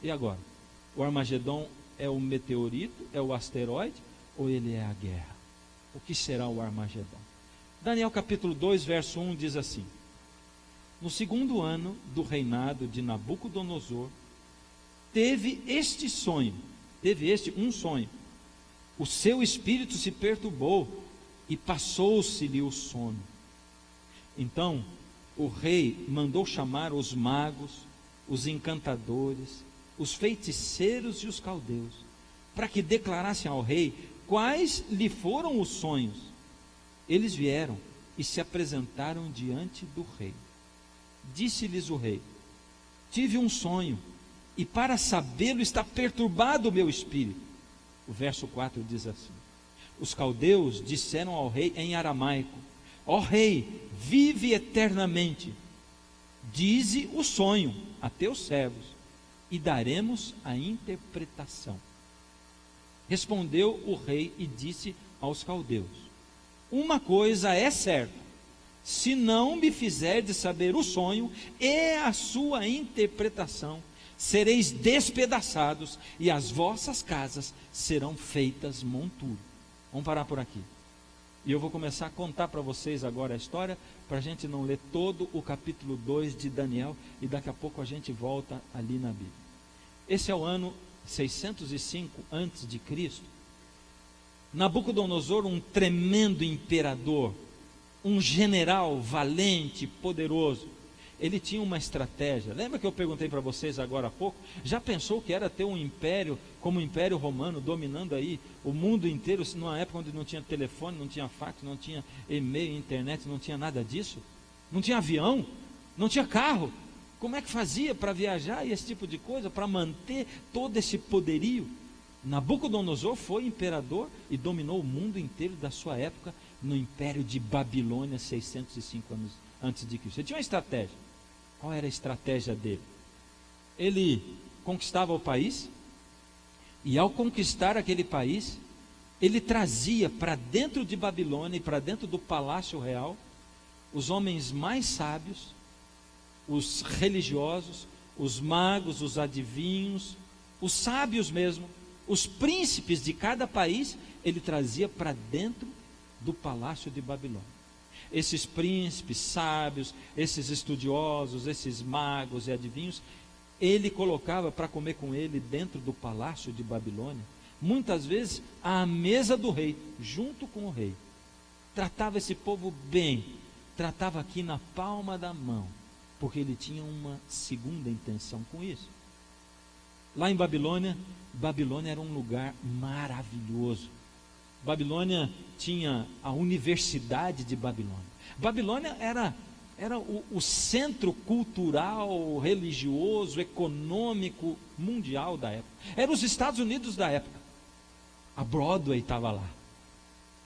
E agora? O Armagedon é o meteorito, é o asteroide, ou ele é a guerra? O que será o Armagedon? Daniel capítulo 2, verso 1 diz assim: no segundo ano do reinado de Nabucodonosor, teve um sonho. O seu espírito se perturbou e passou-se-lhe o sono. Então o rei mandou chamar os magos, os encantadores, os feiticeiros e os caldeus, para que declarassem ao rei quais lhe foram os sonhos. Eles vieram e se apresentaram diante do rei. Disse-lhes o rei: tive um sonho, e para sabê-lo está perturbado o meu espírito. O verso 4 diz assim: os caldeus disseram ao rei em aramaico: ó rei, vive eternamente, dize o sonho a teus servos, e daremos a interpretação. Respondeu o rei e disse aos caldeus: uma coisa é certa, se não me fizerdes saber o sonho e a sua interpretação, sereis despedaçados e as vossas casas serão feitas monturo. Vamos parar por aqui. E eu vou começar a contar para vocês agora a história, para a gente não ler todo o capítulo 2 de Daniel, e daqui a pouco a gente volta ali na Bíblia. Esse é o ano 605 antes de Cristo. Nabucodonosor, um tremendo imperador, um general valente, poderoso, ele tinha uma estratégia. Lembra que eu perguntei para vocês agora há pouco? Já pensou que era ter um império como o Império Romano, dominando aí o mundo inteiro, numa época onde não tinha telefone, não tinha fax, não tinha e-mail, internet, não tinha nada disso? Não tinha avião, não tinha carro. Como é que fazia para viajar e esse tipo de coisa, para manter todo esse poderio? Nabucodonosor foi imperador e dominou o mundo inteiro da sua época no Império de Babilônia, 605 anos antes de Cristo. Ele tinha uma estratégia. Qual era a estratégia dele? Ele conquistava o país, e ao conquistar aquele país, ele trazia para dentro de Babilônia e para dentro do palácio real os homens mais sábios, os religiosos, os magos, os adivinhos, os sábios mesmo, os príncipes de cada país, ele trazia para dentro do palácio de Babilônia. Esses príncipes sábios, esses estudiosos, esses magos e adivinhos, ele colocava para comer com ele dentro do palácio de Babilônia, muitas vezes à mesa do rei, junto com o rei. Tratava esse povo bem, tratava aqui na palma da mão, porque ele tinha uma segunda intenção com isso. Lá em Babilônia, Babilônia era um lugar maravilhoso. Babilônia tinha a Universidade de Babilônia. Babilônia era era o centro cultural, religioso, econômico, mundial da época. Era os Estados Unidos da época. A Broadway estava lá.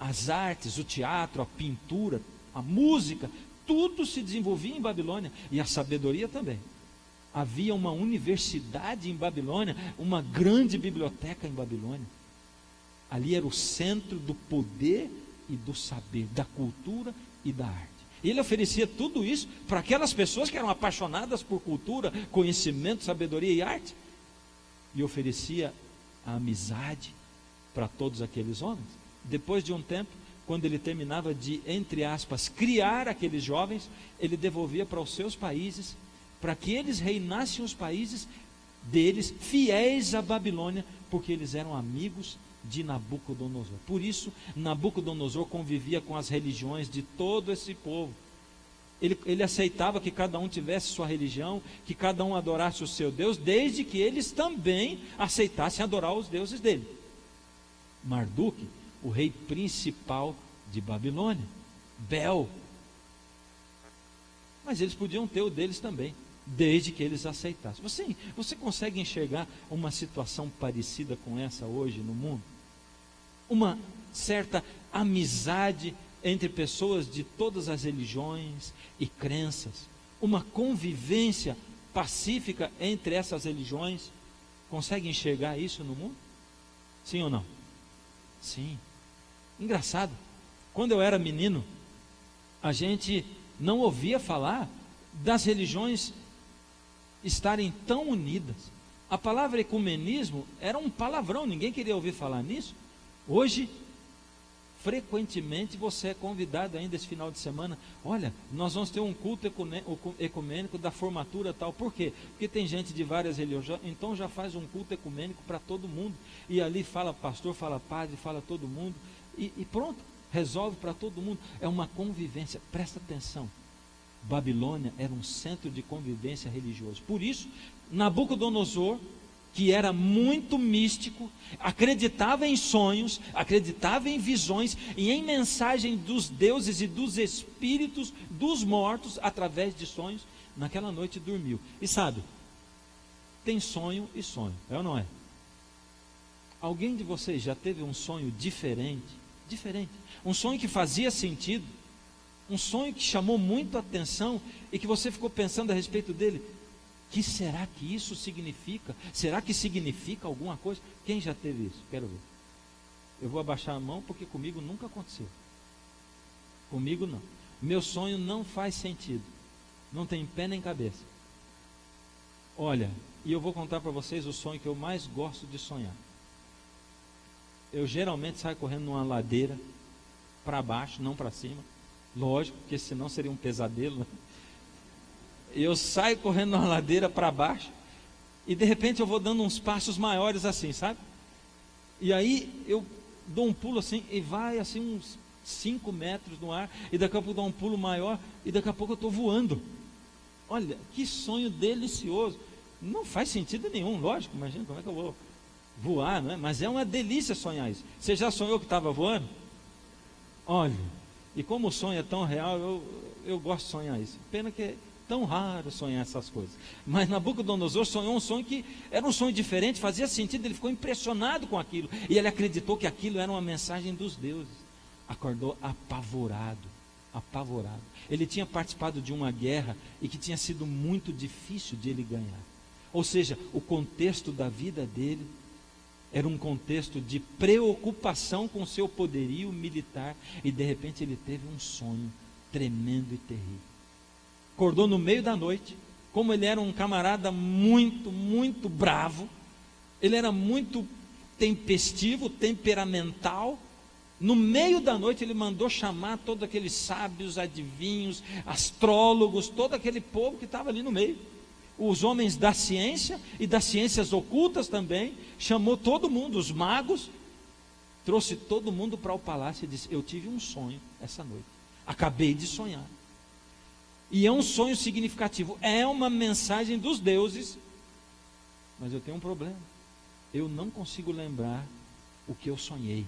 As artes, o teatro, a pintura, a música, tudo se desenvolvia em Babilônia. E a sabedoria também. Havia uma universidade em Babilônia, uma grande biblioteca em Babilônia. Ali era o centro do poder e do saber, da cultura e da arte. Ele oferecia tudo isso para aquelas pessoas que eram apaixonadas por cultura, conhecimento, sabedoria e arte. E oferecia a amizade para todos aqueles homens. Depois de um tempo, quando ele terminava de, entre aspas, criar aqueles jovens, ele devolvia para os seus países, para que eles reinassem os países deles, fiéis à Babilônia, porque eles eram amigos de Nabucodonosor. Por isso, Nabucodonosor convivia com as religiões de todo esse povo. Ele aceitava que cada um tivesse sua religião, que cada um adorasse o seu Deus, desde que eles também aceitassem adorar os deuses dele. Marduk, o rei principal de Babilônia, Bel. Mas eles podiam ter o deles também, desde que eles aceitassem. Você consegue enxergar uma situação parecida com essa hoje no mundo? Uma certa amizade entre pessoas de todas as religiões e crenças, uma convivência pacífica entre essas religiões. Consegue enxergar isso no mundo? Sim ou não? Sim. Engraçado, quando eu era menino, a gente não ouvia falar das religiões estarem tão unidas. A palavra ecumenismo era um palavrão, ninguém queria ouvir falar nisso. Hoje, frequentemente você é convidado ainda esse final de semana. Olha, nós vamos ter um culto ecumênico da formatura tal. Por quê? Porque tem gente de várias religiões, então já faz um culto ecumênico para todo mundo. E ali fala pastor, fala padre, fala todo mundo. E pronto, resolve para todo mundo. É uma convivência, presta atenção. Babilônia era um centro de convivência religiosa. Por isso, Nabucodonosor, que era muito místico, acreditava em sonhos, acreditava em visões e em mensagem dos deuses e dos espíritos dos mortos através de sonhos. Naquela noite dormiu. E sabe, tem sonho e sonho, é ou não é? Alguém de vocês já teve um sonho diferente? Um sonho que fazia sentido, um sonho que chamou muito a atenção e que você ficou pensando a respeito dele. Que será que isso significa? Será que significa alguma coisa? Quem já teve isso? Quero ver. Eu vou abaixar a mão porque comigo nunca aconteceu. Comigo não. Meu sonho não faz sentido. Não tem pé nem cabeça. Olha, e eu vou contar para vocês o sonho que eu mais gosto de sonhar. Eu geralmente saio correndo numa ladeira para baixo, não para cima. Lógico, porque senão seria um pesadelo. Eu saio correndo numa ladeira para baixo e de repente eu vou dando uns passos maiores assim, sabe? E aí eu dou um pulo assim e vai assim uns 5 metros no ar e daqui a pouco dou um pulo maior e daqui a pouco eu estou voando. Olha, que sonho delicioso. Não faz sentido nenhum, lógico, imagina como é que eu vou voar, não é? Mas é uma delícia sonhar isso. Você já sonhou que estava voando? Olha, e como o sonho é tão real, eu gosto de sonhar isso. Pena que é tão raro sonhar essas coisas. Mas Nabucodonosor sonhou um sonho que era um sonho diferente, fazia sentido, ele ficou impressionado com aquilo. E ele acreditou que aquilo era uma mensagem dos deuses. Acordou apavorado. Ele tinha participado de uma guerra e que tinha sido muito difícil de ele ganhar. Ou seja, o contexto da vida dele era um contexto de preocupação com seu poderio militar e de repente ele teve um sonho tremendo e terrível. Acordou no meio da noite, como ele era um camarada muito bravo, ele era muito tempestivo, temperamental. No meio da noite ele mandou chamar todos aqueles sábios, adivinhos, astrólogos, todo aquele povo que estava ali no meio. Os homens da ciência e das ciências ocultas também, chamou todo mundo, os magos, trouxe todo mundo para o palácio e disse: eu tive um sonho essa noite, acabei de sonhar. E é um sonho significativo, é uma mensagem dos deuses, mas eu tenho um problema, eu não consigo lembrar o que eu sonhei,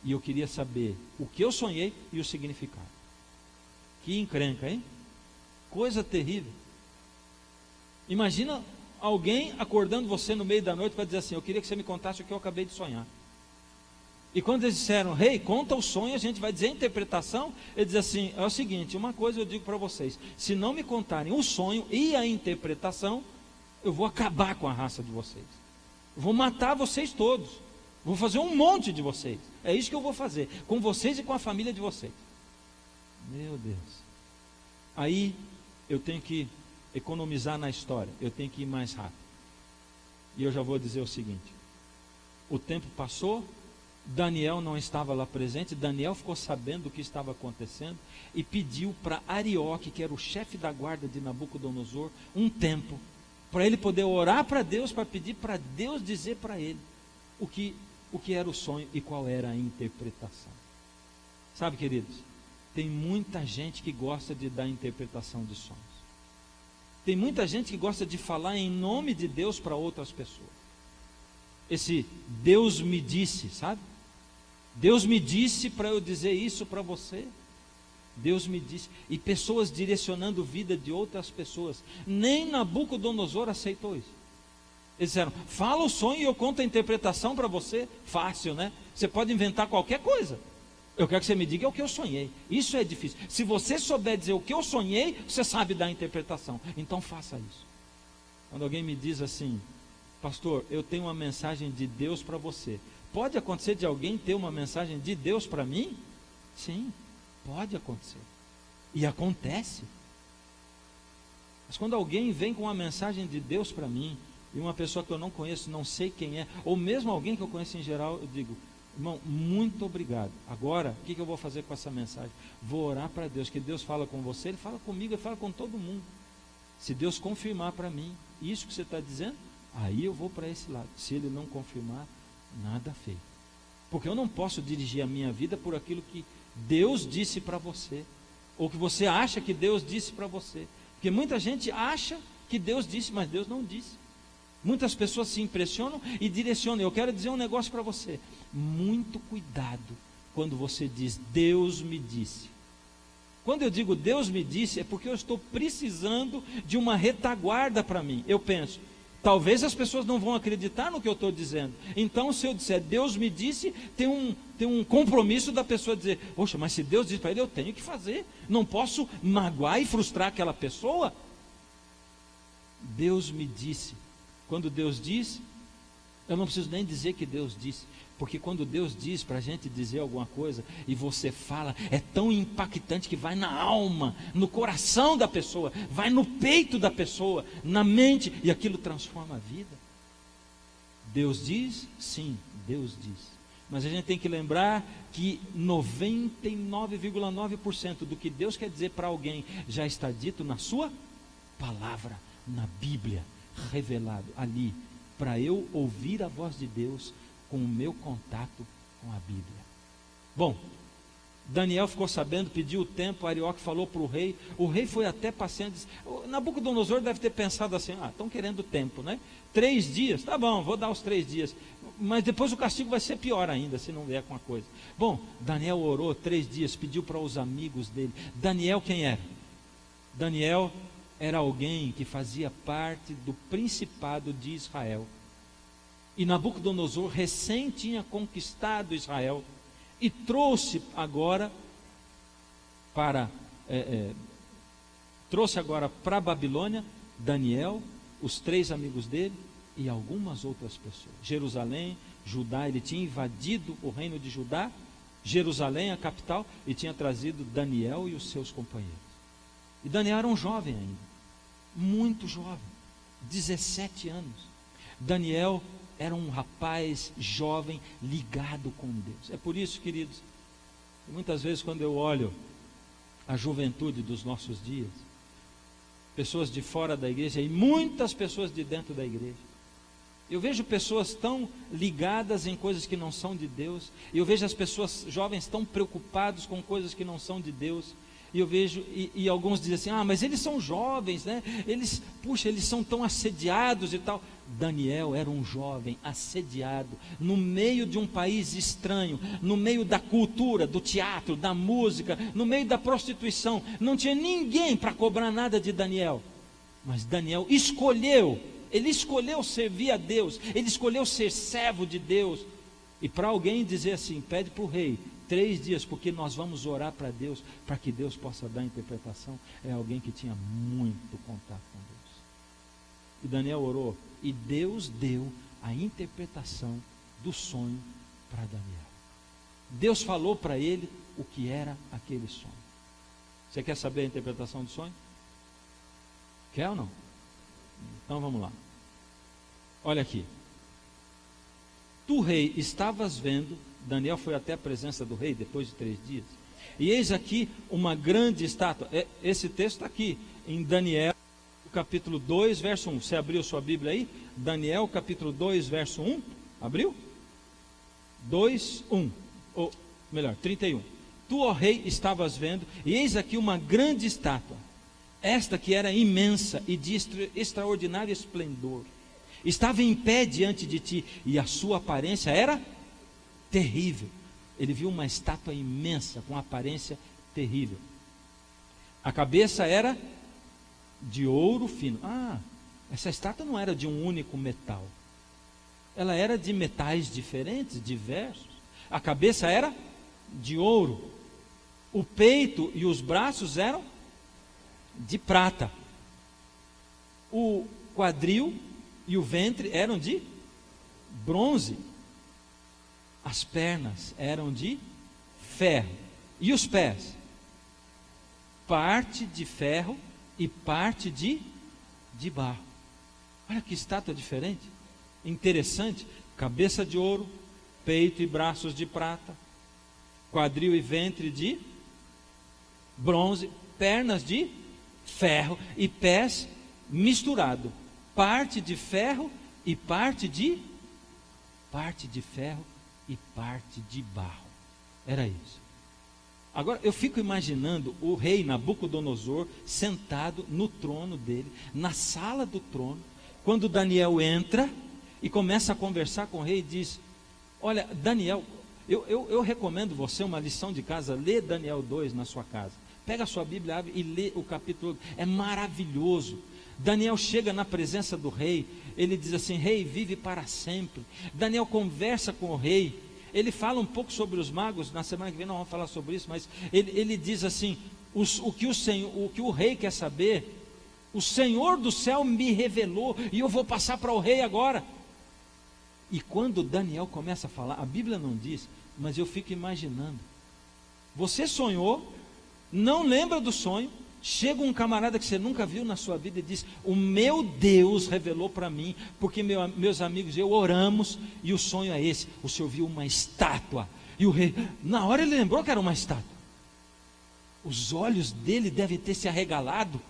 e eu queria saber o que eu sonhei e o significado. Que encrenca, hein? coisa terrível. Imagina alguém acordando você no meio da noite para dizer assim: eu queria que você me contasse o que eu acabei de sonhar. E quando eles disseram: rei, conta o sonho, a gente vai dizer a interpretação. Ele diz assim: é o seguinte, uma coisa eu digo para vocês, se não me contarem o sonho e a interpretação, eu vou acabar com a raça de vocês, vou matar vocês todos, vou fazer um monte de vocês. É isso que eu vou fazer com vocês e com a família de vocês. Meu Deus. Aí eu tenho que economizar na história, eu tenho que ir mais rápido. E eu já vou dizer o seguinte: o tempo passou, Daniel não estava lá presente. Daniel ficou sabendo do que estava acontecendo e pediu para Arioque, que era o chefe da guarda de Nabucodonosor, um tempo para ele poder orar para Deus, para pedir para Deus dizer para ele o que era o sonho e qual era a interpretação. Sabe, queridos, tem muita gente que gosta de dar interpretação de sonhos. Tem muita gente que gosta de falar em nome de Deus para outras pessoas. Esse Deus me disse, sabe? Deus me disse para eu dizer isso para você. Deus me disse. E pessoas direcionando a vida de outras pessoas. Nem Nabucodonosor aceitou isso. Eles disseram: fala o sonho e eu conto a interpretação para você. Fácil, né? Você pode inventar qualquer coisa. Eu quero que você me diga o que eu sonhei. Isso é difícil. Se você souber dizer o que eu sonhei, você sabe dar a interpretação. Então faça isso. Quando alguém me diz assim: pastor, eu tenho uma mensagem de Deus para você. Pode acontecer de alguém ter uma mensagem de Deus para mim? Sim, pode acontecer. E acontece. Mas quando alguém vem com uma mensagem de Deus para mim, e uma pessoa que eu não conheço, não sei quem é, ou mesmo alguém que eu conheço em geral, eu digo: irmão, muito obrigado. Agora, o que eu vou fazer com essa mensagem? Vou orar para Deus, que Deus fala com você, Ele fala comigo, Ele fala com todo mundo. Se Deus confirmar para mim isso que você está dizendo, aí eu vou para esse lado. Se Ele não confirmar, nada feito. Porque eu não posso dirigir a minha vida por aquilo que Deus disse para você, ou que você acha que Deus disse para você. Porque muita gente acha que Deus disse, mas Deus não disse. Muitas pessoas se impressionam e direcionam. Eu quero dizer um negócio para você: muito cuidado quando você diz Deus me disse. Quando eu digo Deus me disse, é porque eu estou precisando de uma retaguarda para mim. Eu penso, talvez as pessoas não vão acreditar no que eu estou dizendo. Então, se eu disser Deus me disse, tem um compromisso da pessoa dizer: poxa, mas se Deus disse para ele, eu tenho que fazer. Não posso magoar e frustrar aquela pessoa. Deus me disse. Quando Deus diz, eu não preciso nem dizer que Deus disse, porque quando Deus diz para a gente dizer alguma coisa e você fala, é tão impactante que vai na alma, no coração da pessoa, vai no peito da pessoa, na mente, e aquilo transforma a vida. Deus diz? Sim, Deus diz. Mas a gente tem que lembrar que 99,9% do que Deus quer dizer para alguém já está dito na sua palavra, na Bíblia, revelado ali, para eu ouvir a voz de Deus com o meu contato com a Bíblia. Bom, Daniel ficou sabendo, pediu o tempo, Arioque falou para o rei foi até passeando, disse, Nabucodonosor deve ter pensado assim: estão querendo tempo, né? 3 dias, tá bom, vou dar os 3 dias, mas depois o castigo vai ser pior ainda, se não vier com a coisa. Bom, Daniel orou 3 dias, pediu para os amigos dele. Daniel quem era? Daniel era alguém que fazia parte do principado de Israel. E Nabucodonosor recém tinha conquistado Israel e trouxe agora para a Babilônia Daniel, os 3 amigos dele e algumas outras pessoas. Jerusalém, Judá, ele tinha invadido o reino de Judá, Jerusalém, a capital, e tinha trazido Daniel e os seus companheiros. E Daniel era um jovem ainda, muito jovem, 17 anos. Daniel era um rapaz jovem ligado com Deus. É por isso, queridos, que muitas vezes quando eu olho a juventude dos nossos dias, pessoas de fora da igreja e muitas pessoas de dentro da igreja, eu vejo pessoas tão ligadas em coisas que não são de Deus, e eu vejo as pessoas jovens tão preocupadas com coisas que não são de Deus, E eu vejo, e alguns dizem assim, mas eles são jovens, né? Eles são tão assediados e tal. Daniel era um jovem assediado, no meio de um país estranho, no meio da cultura, do teatro, da música, no meio da prostituição. Não tinha ninguém para cobrar nada de Daniel. Mas Daniel ele escolheu servir a Deus, ele escolheu ser servo de Deus. E para alguém dizer assim, pede para o rei 3 dias, porque nós vamos orar para Deus, para que Deus possa dar a interpretação, é alguém que tinha muito contato com Deus. E Daniel orou, e Deus deu a interpretação do sonho para Daniel. Deus falou para ele o que era aquele sonho. Você quer saber a interpretação do sonho? Quer ou não? Então vamos lá. Olha aqui. Tu, rei, estavas vendo. Daniel foi até a presença do rei depois de 3 dias. E eis aqui uma grande estátua. Esse texto está aqui em Daniel, capítulo 2, verso 1. Você abriu sua Bíblia aí? Daniel, capítulo 2, verso 1. Abriu? 2, 1. Ou melhor, 31. Tu, ó rei, estavas vendo, e eis aqui uma grande estátua. Esta que era imensa e de extraordinário esplendor. Estava em pé diante de ti, e a sua aparência era terrível. Ele viu uma estátua imensa, com aparência terrível. A cabeça era de ouro fino. Essa estátua não era de um único metal. Ela era de metais diferentes, diversos. A cabeça era de ouro. O peito e os braços eram de prata. O quadril e o ventre eram de bronze. As pernas eram de ferro. E os pés? Parte de ferro e parte de barro. Olha que estátua diferente. Interessante. Cabeça de ouro, peito e braços de prata, quadril e ventre de bronze, pernas de ferro e pés misturado. Parte de ferro e parte de ferro e parte de barro. Era isso. Agora eu fico imaginando o rei Nabucodonosor sentado no trono dele, na sala do trono, quando Daniel entra e começa a conversar com o rei e diz: olha, Daniel, eu recomendo você uma lição de casa, lê Daniel 2 na sua casa. Pega a sua Bíblia, abre e lê o capítulo, é maravilhoso. Daniel chega na presença do rei, ele diz assim: rei, vive para sempre. Daniel conversa com o rei, ele fala um pouco sobre os magos, na semana que vem não vamos falar sobre isso, mas ele diz assim, o que o rei quer saber, o Senhor do céu me revelou, e eu vou passar para o rei agora. E quando Daniel começa a falar, a Bíblia não diz, mas eu fico imaginando, você sonhou, não lembra do sonho, chega um camarada que você nunca viu na sua vida e diz: o meu Deus revelou para mim, porque meus amigos e eu oramos, e o sonho é esse. O senhor viu uma estátua, e o rei, na hora ele lembrou que era uma estátua. Os olhos dele devem ter se arregalado,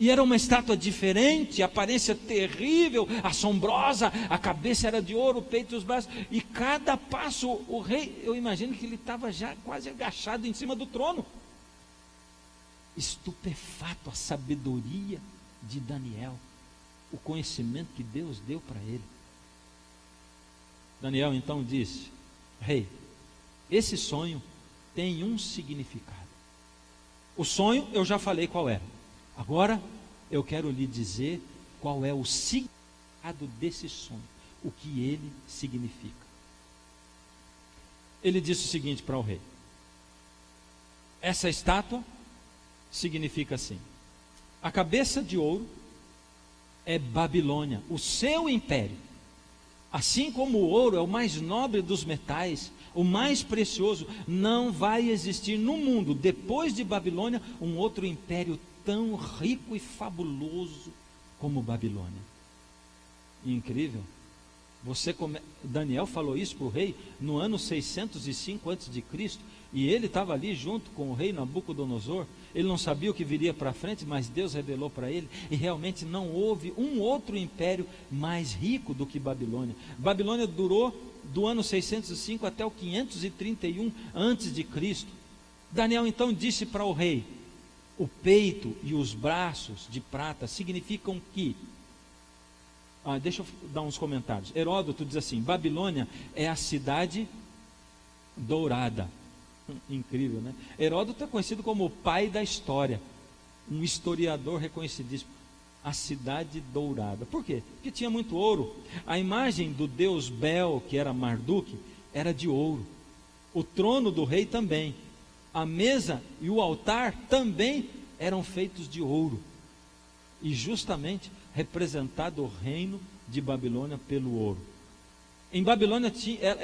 e era uma estátua diferente, aparência terrível, assombrosa, a cabeça era de ouro, o peito e os braços, e cada passo o rei, eu imagino que ele estava já quase agachado em cima do trono, estupefato, a sabedoria de Daniel, o conhecimento que Deus deu para ele. Daniel então disse: rei, esse sonho tem um significado. O sonho eu já falei qual era. Agora eu quero lhe dizer qual é o significado desse sonho, o que ele significa. Ele disse o seguinte para o rei: essa estátua significa assim: a cabeça de ouro é Babilônia, o seu império. Assim como o ouro é o mais nobre dos metais, o mais precioso, não vai existir no mundo, depois de Babilônia, um outro império tão rico e fabuloso como Babilônia. Incrível. Daniel falou isso para o rei no ano 605 a.C., e ele estava ali junto com o rei Nabucodonosor. Ele não sabia o que viria para frente, mas Deus revelou para ele, e realmente não houve um outro império mais rico do que Babilônia. Babilônia durou do ano 605 até o 531 a.C. Daniel então disse para o rei: O peito e os braços de prata significam que... deixa eu dar uns comentários. Heródoto diz assim: Babilônia é a cidade dourada. Incrível, né? Heródoto é conhecido como o pai da história, um historiador reconhecidíssimo. A cidade dourada. Por quê? Porque tinha muito ouro. A imagem do deus Bel, que era Marduk, era de ouro. O trono do rei também. A mesa e o altar também eram feitos de ouro. E justamente representado o reino de Babilônia pelo ouro. Em Babilônia,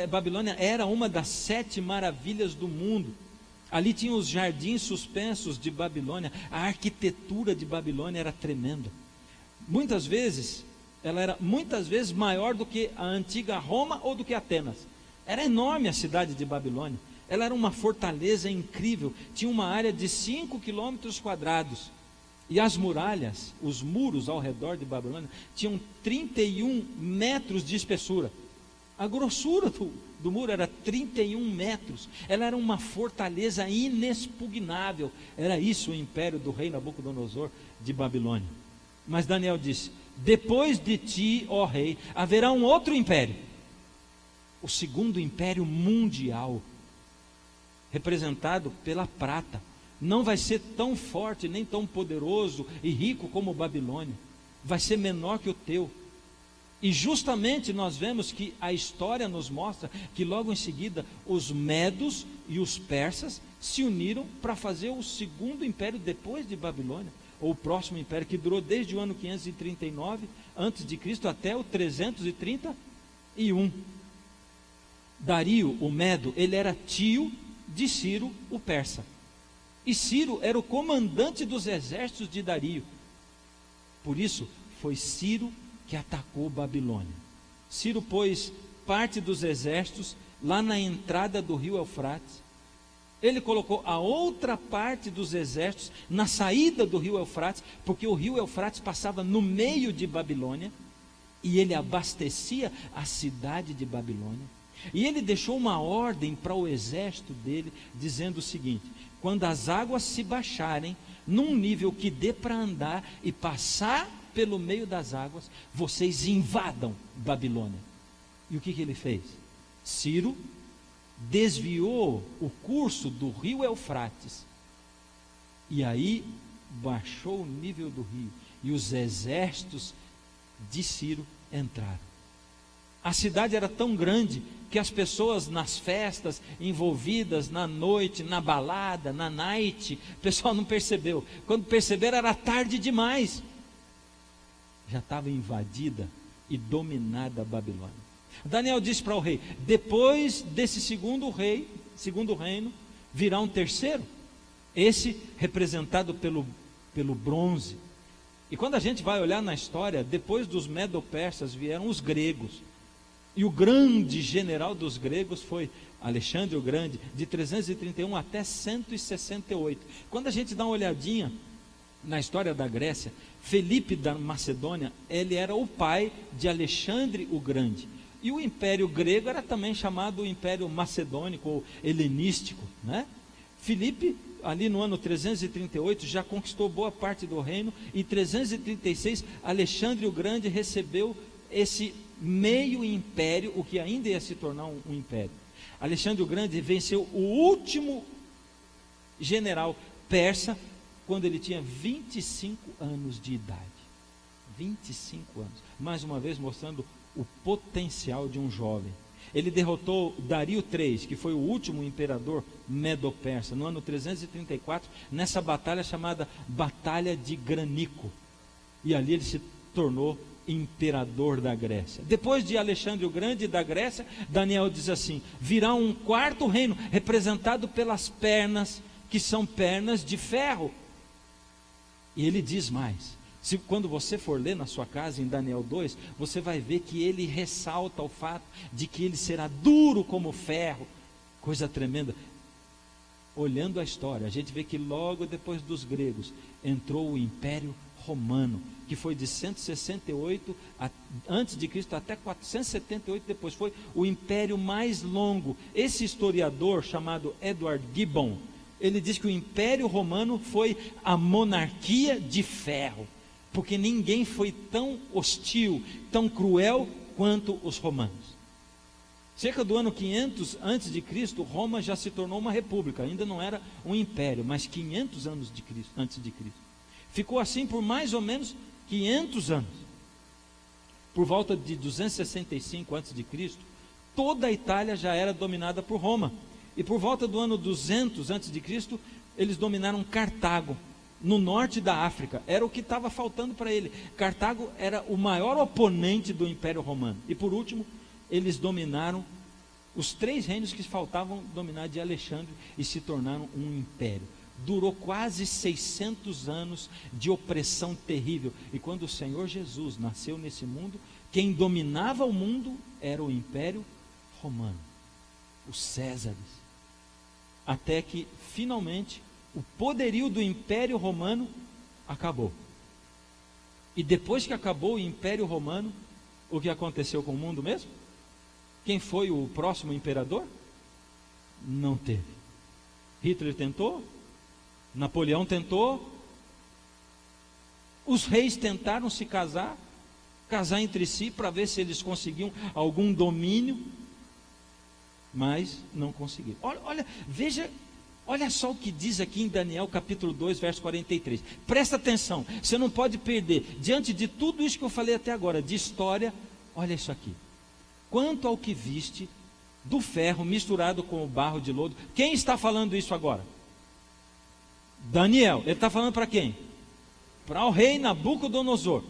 Babilônia era uma das 7 maravilhas do mundo. Ali tinha os jardins suspensos de Babilônia. A arquitetura de Babilônia era tremenda. Muitas vezes, ela era muitas vezes maior do que a antiga Roma ou do que Atenas. Era enorme a cidade de Babilônia. Ela era uma fortaleza incrível. Tinha uma área de 5 quilômetros quadrados. E as muralhas, os muros ao redor de Babilônia, tinham 31 metros de espessura. A grossura do muro era 31 metros. Ela era uma fortaleza inexpugnável. Era isso o império do rei Nabucodonosor de Babilônia. Mas Daniel disse: depois de ti, ó rei, haverá um outro império. O segundo império mundial, representado pela prata. Não vai ser tão forte, nem tão poderoso e rico como Babilônia. Vai ser menor que o teu. E justamente nós vemos que a história nos mostra que logo em seguida os medos e os persas se uniram para fazer o segundo império depois de Babilônia, ou o próximo império, que durou desde o ano 539 a.C. até o 331. Dario, o Medo, ele era tio de Ciro, o persa. E Ciro era o comandante dos exércitos de Dario. Por isso, foi Ciro que atacou Babilônia. Ciro pôs parte dos exércitos lá na entrada do rio Eufrates. Ele colocou a outra parte dos exércitos na saída do rio Eufrates, porque o rio Eufrates passava no meio de Babilônia, e ele abastecia a cidade de Babilônia. E ele deixou uma ordem para o exército dele, dizendo o seguinte: quando as águas se baixarem num nível que dê para andar e passar pelo meio das águas, vocês invadam Babilônia. E o que ele fez? Ciro desviou o curso do rio Eufrates, e aí baixou o nível do rio, e os exércitos de Ciro entraram. A cidade era tão grande que as pessoas nas festas, envolvidas na noite, na balada, na night, o pessoal não percebeu. Quando perceberam, era tarde demais. Já estava invadida e dominada a Babilônia. Daniel disse para o rei: depois desse segundo reino, virá um terceiro, esse representado pelo bronze. E quando a gente vai olhar na história, depois dos medo-persas vieram os gregos. E o grande general dos gregos foi Alexandre o Grande, de 331 até 168. Quando a gente dá uma olhadinha na história da Grécia, Felipe da Macedônia, ele era o pai de Alexandre o Grande. E o Império Grego era também chamado Império Macedônico ou Helenístico, né? Filipe, ali no ano 338, já conquistou boa parte do reino. Em 336, Alexandre o Grande recebeu esse meio império, o que ainda ia se tornar um império. Alexandre o Grande venceu o último general persa quando ele tinha 25 anos de idade. 25 anos. Mais uma vez mostrando o potencial de um jovem. Ele derrotou Dario III, que foi o último imperador medo-persa, no ano 334, nessa batalha chamada Batalha de Granico. E ali ele se tornou imperador da Grécia. Depois de Alexandre o Grande da Grécia, Daniel diz assim: virá um quarto reino, representado pelas pernas, que são pernas de ferro. E ele diz mais. Quando você for ler na sua casa em Daniel 2, você vai ver que ele ressalta o fato de que ele será duro como ferro. Coisa tremenda. Olhando a história, a gente vê que logo depois dos gregos entrou o Império Romano, que foi de 168 antes de Cristo até 478 depois. Foi o império mais longo. Esse historiador chamado Edward Gibbon, ele diz que o Império Romano foi a monarquia de ferro, porque ninguém foi tão hostil, tão cruel quanto os romanos. Cerca do ano 500 a.C., Roma já se tornou uma república, ainda não era um império, mas 500 anos antes de Cristo. Ficou assim por mais ou menos 500 anos. Por volta de 265 a.C., toda a Itália já era dominada por Roma. E por volta do ano 200 a.C., eles dominaram Cartago, no norte da África. Era o que estava faltando para ele. Cartago era o maior oponente do Império Romano. E por último, eles dominaram os 3 reinos que faltavam dominar de Alexandre e se tornaram um império. Durou quase 600 anos de opressão terrível. E quando o Senhor Jesus nasceu nesse mundo, quem dominava o mundo era o Império Romano, os Césares. Até que, finalmente, o poderio do Império Romano acabou. E depois que acabou o Império Romano, o que aconteceu com o mundo mesmo? Quem foi o próximo imperador? Não teve. Hitler tentou, Napoleão tentou, os reis tentaram se casar entre si para ver se eles conseguiam algum domínio, mas não conseguiram. Olha só o que diz aqui em Daniel capítulo 2, verso 43. Presta atenção, você não pode perder. Diante de tudo isso que eu falei até agora, de história, olha isso aqui. Quanto ao que viste do ferro misturado com o barro de lodo. Quem está falando isso agora? Daniel. Ele está falando para quem? Para o rei Nabucodonosor.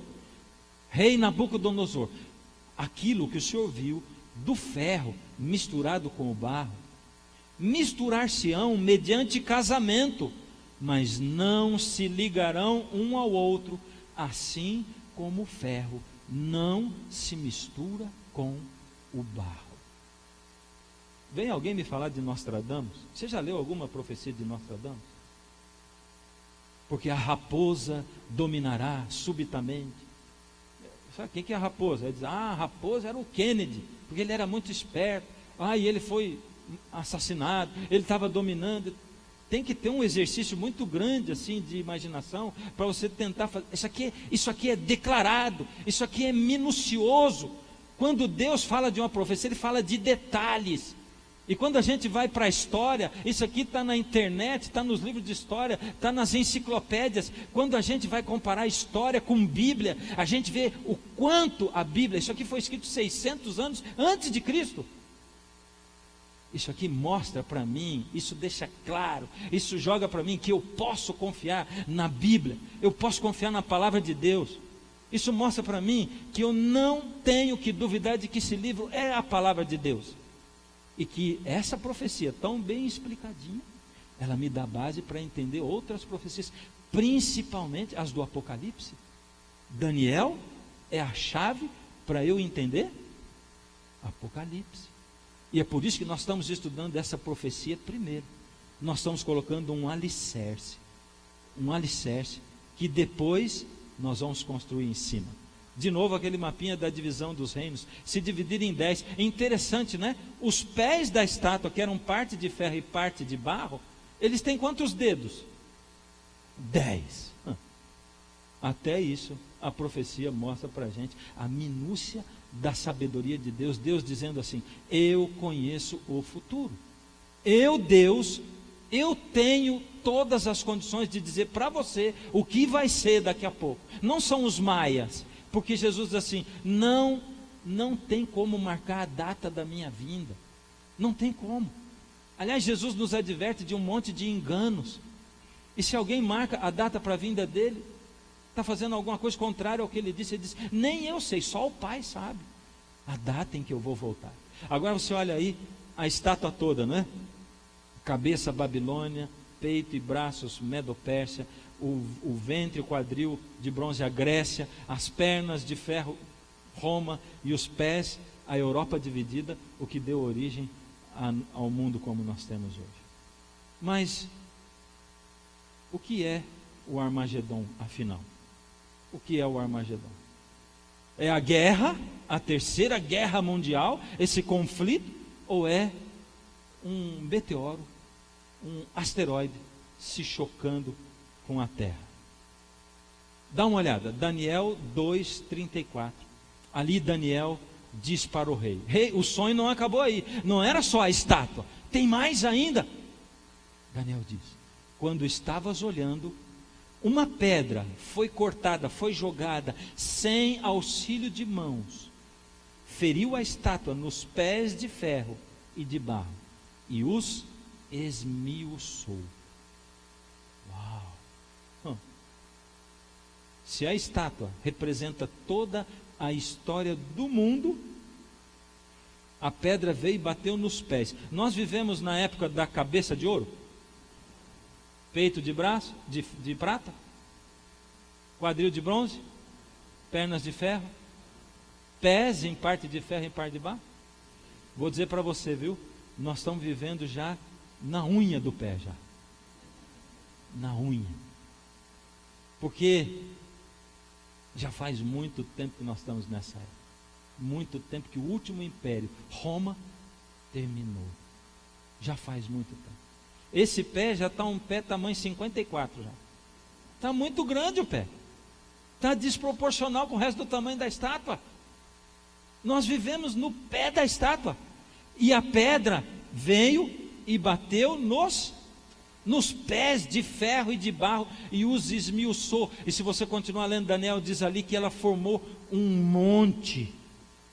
Rei Nabucodonosor. Aquilo que o Senhor viu do ferro misturado com o barro, misturar-se-ão mediante casamento, mas não se ligarão um ao outro, assim como o ferro não se mistura com o barro. Vem alguém me falar de Nostradamus? Você já leu alguma profecia de Nostradamus? Porque a raposa dominará subitamente. Sabe quem que é a raposa? Ele diz, a raposa era o Kennedy, porque ele era muito esperto. E ele foi assassinado, ele estava dominando. Tem que ter um exercício muito grande assim de imaginação para você tentar fazer. Isso aqui é declarado, isso aqui é minucioso. Quando Deus fala de uma profecia, Ele fala de detalhes. E quando a gente vai para a história, isso aqui está na internet, está nos livros de história, está nas enciclopédias. Quando a gente vai comparar história com Bíblia, a gente vê o quanto a Bíblia, isso aqui foi escrito 600 anos antes de Cristo. Isso aqui mostra para mim, isso deixa claro, isso joga para mim que eu posso confiar na Bíblia, eu posso confiar na palavra de Deus. Isso mostra para mim que eu não tenho que duvidar de que esse livro é a palavra de Deus. E que essa profecia, tão bem explicadinha, ela me dá base para entender outras profecias, principalmente as do Apocalipse. Daniel é a chave para eu entender Apocalipse. E é por isso que nós estamos estudando essa profecia primeiro. Nós estamos colocando um alicerce que depois nós vamos construir em cima. De novo aquele mapinha da divisão dos reinos, se dividir em 10. É interessante, né? Os pés da estátua, que eram parte de ferro e parte de barro, eles têm quantos dedos? 10. Até isso a profecia mostra para a gente a minúcia da sabedoria de Deus. Deus dizendo assim, eu conheço o futuro. Eu, Deus, eu tenho todas as condições de dizer para você o que vai ser daqui a pouco. Não são os maias, porque Jesus diz assim, não tem como marcar a data da minha vinda. Não tem como. Aliás, Jesus nos adverte de um monte de enganos. E se alguém marca a data para a vinda dele, está fazendo alguma coisa contrária ao que ele disse. Ele diz, nem eu sei, só o Pai sabe a data em que eu vou voltar. Agora você olha aí a estátua toda, não é? Cabeça Babilônia, peito e braços Medo-Pérsia, o ventre e o quadril de bronze a Grécia, as pernas de ferro Roma e os pés a Europa dividida, o que deu origem ao mundo como nós temos hoje. Mas o que é o Armagedon, afinal? O que é o Armagedon? É a guerra, a terceira guerra mundial, esse conflito, ou é um meteoro um asteroide se chocando com a Terra. Dá uma olhada, Daniel 2:34. Ali Daniel diz para o rei: rei, o sonho não acabou aí, não era só a estátua, tem mais ainda. Daniel diz: quando estavas olhando, uma pedra foi cortada, foi jogada, sem auxílio de mãos, feriu a estátua nos pés de ferro e de barro, e os esmiuçou. Uau! Se a estátua representa toda a história do mundo, a pedra veio e bateu nos pés. Nós vivemos na época da cabeça de ouro, peito de braço, de prata, quadril de bronze, pernas de ferro, pés em parte de ferro e em parte de barro. Vou dizer para você, viu? Nós estamos vivendo já na unha do pé já. Na unha. Porque já faz muito tempo que nós estamos nessa época. Muito tempo que o último império, Roma, terminou. Já faz muito tempo. Esse pé já está um pé tamanho 54 já. Está muito grande o pé. Está desproporcional com o resto do tamanho da estátua. Nós vivemos no pé da estátua. E a pedra veio e bateu nos pés de ferro e de barro e os esmiuçou. E se você continuar lendo Daniel, diz ali que ela formou um monte.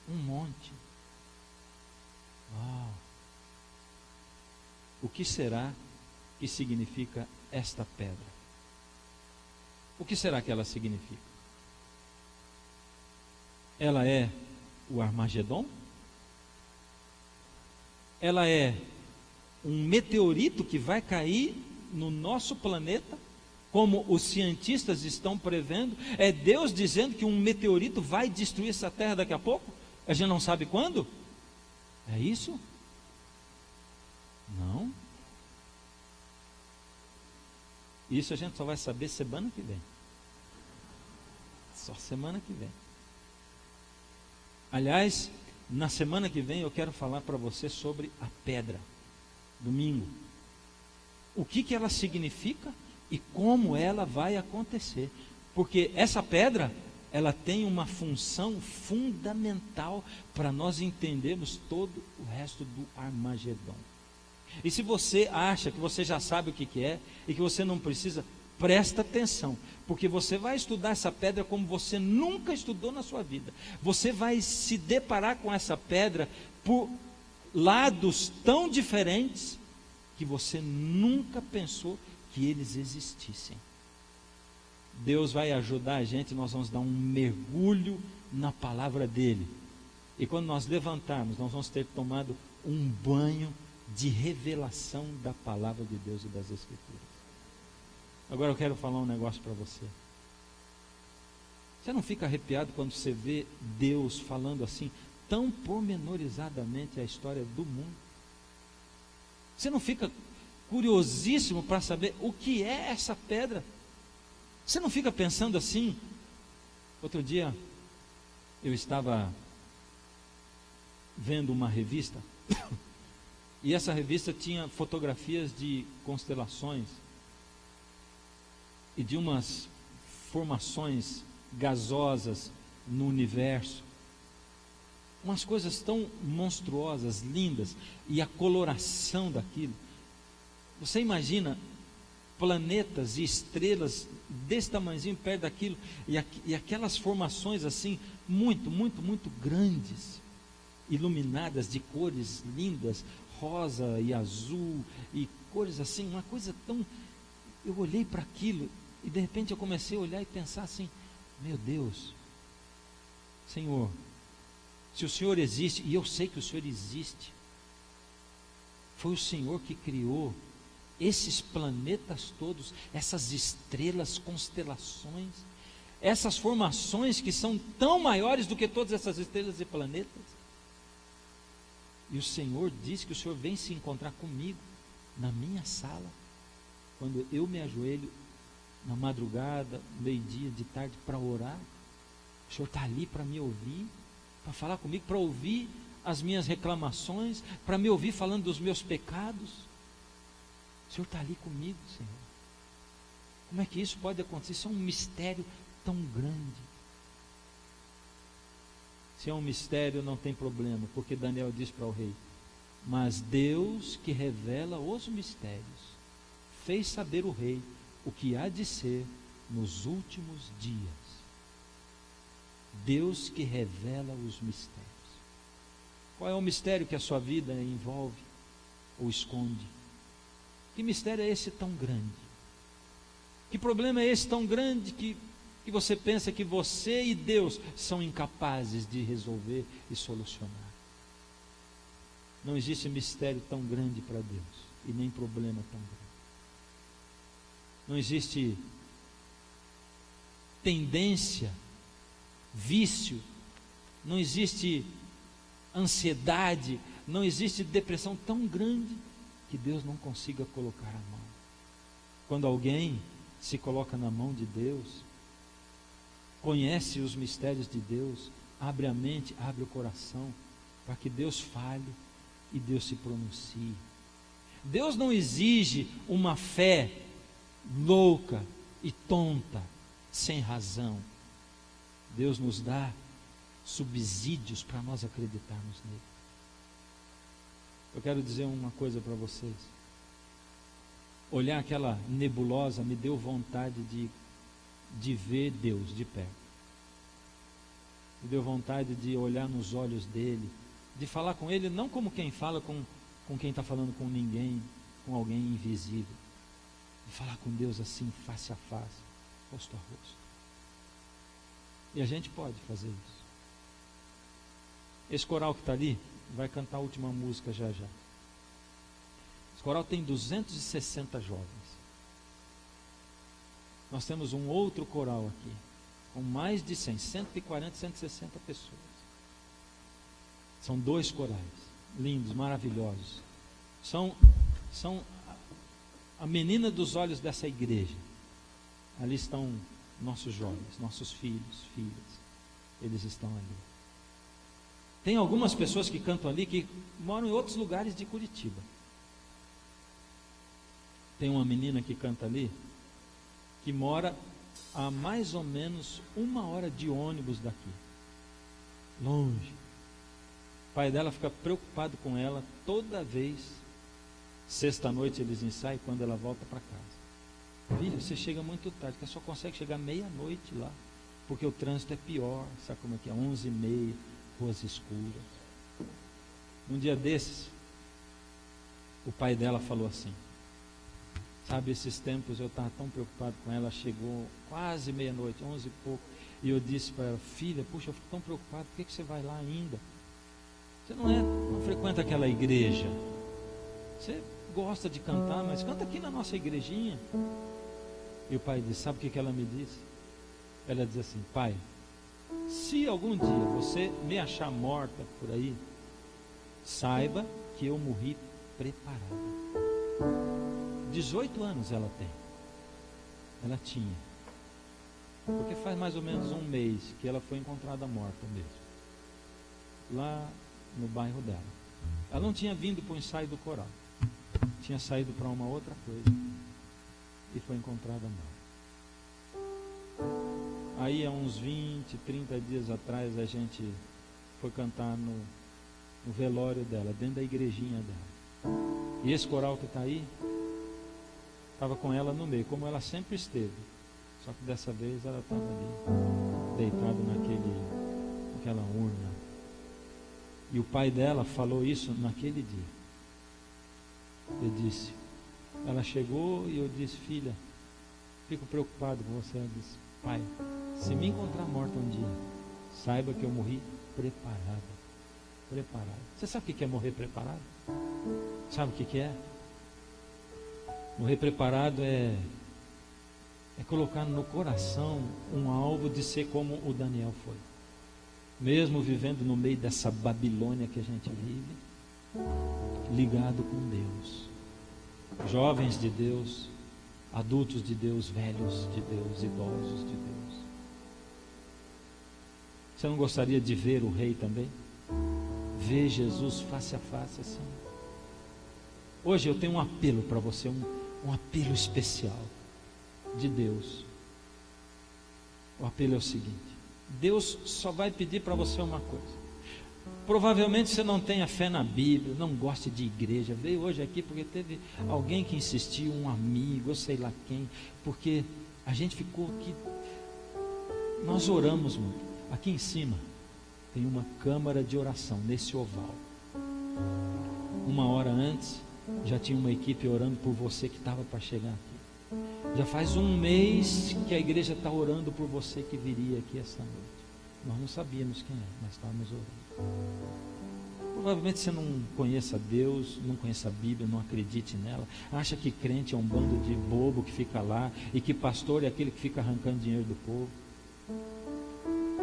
Um monte. Uau! O que será que significa esta pedra? O que será que ela significa? Ela é o Armagedon? Ela é um meteorito que vai cair no nosso planeta, como os cientistas estão prevendo? É Deus dizendo que um meteorito vai destruir essa terra daqui a pouco? A gente não sabe quando? É isso? Não. Isso a gente só vai saber semana que vem. Só semana que vem. Aliás, na semana que vem eu quero falar para você sobre a pedra. Domingo. O que ela significa e como ela vai acontecer. Porque essa pedra, ela tem uma função fundamental para nós entendermos todo o resto do Armagedon. E se você acha que você já sabe o que é e que você não precisa, presta atenção, porque você vai estudar essa pedra como você nunca estudou na sua vida. Você vai se deparar com essa pedra por lados tão diferentes que você nunca pensou que eles existissem. Deus vai ajudar a gente, nós vamos dar um mergulho na palavra dele. E quando nós levantarmos, nós vamos ter tomado um banho de revelação da palavra de Deus e das Escrituras. Agora eu quero falar um negócio para você. Você não fica arrepiado quando você vê Deus falando assim, tão pormenorizadamente a história do mundo? Você não fica curiosíssimo para saber o que é essa pedra? Você não fica pensando assim? Outro dia eu estava vendo uma revista e essa revista tinha fotografias de constelações e de umas formações gasosas no universo, umas coisas tão monstruosas, lindas, e a coloração daquilo. Você imagina planetas e estrelas desse tamanhozinho perto daquilo, e aquelas formações assim, muito, muito, muito grandes, iluminadas de cores lindas, rosa e azul, e cores assim, uma coisa tão... Eu olhei para aquilo, e de repente eu comecei a olhar e pensar assim, meu Deus, Senhor, se o Senhor existe, e eu sei que o Senhor existe, foi o Senhor que criou esses planetas todos, essas estrelas, constelações, essas formações que são tão maiores do que todas essas estrelas e planetas. E o Senhor diz que o Senhor vem se encontrar comigo na minha sala, quando eu me ajoelho na madrugada, meio-dia, de tarde, para orar. O Senhor está ali para me ouvir, para falar comigo, para ouvir as minhas reclamações, para me ouvir falando dos meus pecados. O Senhor está ali comigo, Senhor. Como é que isso pode acontecer? Isso é um mistério tão grande. Se é um mistério, não tem problema, porque Daniel diz para o rei: mas Deus que revela os mistérios fez saber o rei o que há de ser nos últimos dias. Deus que revela os mistérios. Qual é o mistério que a sua vida envolve ou esconde? Que mistério é esse tão grande? Que problema é esse tão grande que você pensa que você e Deus são incapazes de resolver e solucionar? Não existe mistério tão grande para Deus e nem problema tão grande. Não existe tendência, vício, não existe ansiedade, não existe depressão tão grande que Deus não consiga colocar a mão. Quando alguém se coloca na mão de Deus, conhece os mistérios de Deus, abre a mente, abre o coração, para que Deus fale e Deus se pronuncie. Deus não exige uma fé louca e tonta, sem razão. Deus nos dá subsídios para nós acreditarmos nele. Eu quero dizer uma coisa para vocês. Olhar aquela nebulosa me deu vontade de ver Deus de perto. Me deu vontade de olhar nos olhos dele, de falar com ele, não como quem fala com quem está falando com ninguém, com alguém invisível. De falar com Deus assim, face a face, rosto a rosto. E a gente pode fazer isso. Esse coral que está ali vai cantar a última música já já. Esse coral tem 260 jovens. Nós temos um outro coral aqui, com mais de 100, 140, 160 pessoas. São dois corais, lindos, maravilhosos. São a menina dos olhos dessa igreja. Ali estão nossos jovens, nossos filhos, filhas. Eles estão ali. Tem algumas pessoas que cantam ali que moram em outros lugares de Curitiba. Tem uma menina que canta ali, que mora a mais ou menos 1 hora de ônibus daqui. Longe. O pai dela fica preocupado com ela toda vez. Sexta-noite eles ensaiam, quando ela volta para casa. Filha, você chega muito tarde, que só consegue chegar meia-noite lá, porque o trânsito é pior, sabe como é que é? 11h30, ruas escuras. Um dia desses, o pai dela falou assim: sabe, esses tempos eu estava tão preocupado com ela, chegou quase meia-noite, 11 e pouco, e eu disse para ela: filha, puxa, eu fico tão preocupado, por que você vai lá ainda? Você não frequenta aquela igreja, você gosta de cantar, mas canta aqui na nossa igrejinha. E o pai disse: sabe o que ela me disse? Ela diz assim: pai, se algum dia você me achar morta por aí, saiba que eu morri preparada. 18 anos ela tem. Ela tinha. Porque faz mais ou menos um mês que ela foi encontrada morta mesmo. Lá no bairro dela. Ela não tinha vindo para o ensaio do coral. Tinha saído para uma outra coisa. E foi encontrada morta. Aí há uns 20, 30 dias atrás a gente foi cantar no velório dela, dentro da igrejinha dela. E esse coral que está aí estava com ela no meio, como ela sempre esteve. Só que dessa vez ela estava ali, deitada naquela urna. E o pai dela falou isso naquele dia. Eu disse, ela chegou e eu disse: filha, fico preocupado com você. Ela disse: pai, se me encontrar morta um dia, saiba que eu morri preparada. Preparada. Você sabe o que é morrer preparado? Sabe o que é? Morrer preparado é colocar no coração um alvo de ser como o Daniel foi. Mesmo vivendo no meio dessa Babilônia que a gente vive, ligado com Deus. Jovens de Deus, adultos de Deus, velhos de Deus, idosos de Deus. Você não gostaria de ver o rei também? Ver Jesus face a face assim? Hoje eu tenho um apelo para você, um apelo especial de Deus. O apelo é o seguinte: Deus só vai pedir para você uma coisa. Provavelmente você não tenha fé na Bíblia, não goste de igreja, veio hoje aqui porque teve alguém que insistiu, um amigo, eu sei lá quem, porque a gente ficou aqui, nós oramos muito. Aqui em cima tem uma câmara de oração, nesse oval. 1 hora antes, já tinha uma equipe orando por você que estava para chegar aqui. Já faz 1 mês que a igreja está orando por você que viria aqui essa noite. Nós não sabíamos quem é, mas estávamos orando. Provavelmente você não conheça Deus, não conheça a Bíblia, não acredite nela, acha que crente é um bando de bobo que fica lá, e que pastor é aquele que fica arrancando dinheiro do povo.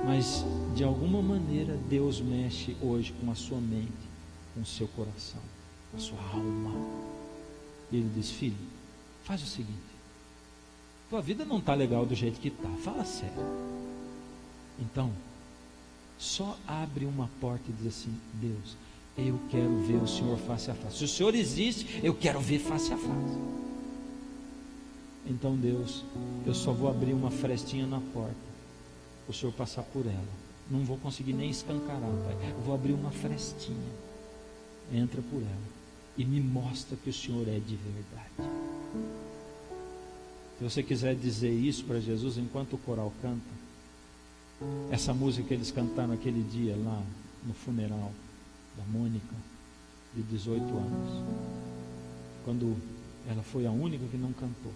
Mas de alguma maneira Deus mexe hoje com a sua mente, com o seu coração, com a sua alma. E Ele diz: filho, faz o seguinte, tua vida não está legal do jeito que está, fala sério. Então, só abre uma porta e diz assim: Deus, eu quero ver o Senhor face a face. Se o Senhor existe, eu quero ver face a face. Então, Deus, eu só vou abrir uma frestinha na porta, o Senhor passar por ela. Não vou conseguir nem escancarar, Pai. Eu vou abrir uma frestinha. Entra por ela e me mostra que o Senhor é de verdade. Se você quiser dizer isso para Jesus enquanto o coral canta, essa música que eles cantaram aquele dia lá no funeral da Mônica, de 18 anos, quando ela foi a única que não cantou,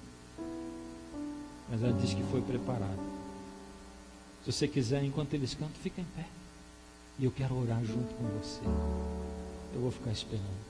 mas ela disse que foi preparada. Se você quiser, enquanto eles cantam, fica em pé, e eu quero orar junto com você. Eu vou ficar esperando.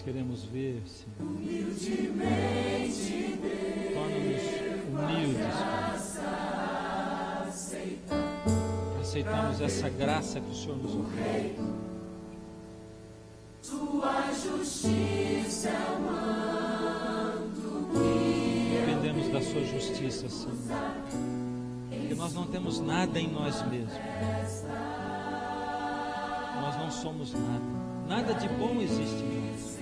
queremos ver, Senhor. Torna-nos humildes, Pai. Aceitamos essa graça que o Senhor nos oferece. Tua justiça é o manto que dependemos da sua justiça, Senhor. Porque nós não temos nada em nós mesmos. Nós não somos nada. Nada de bom existe em nós.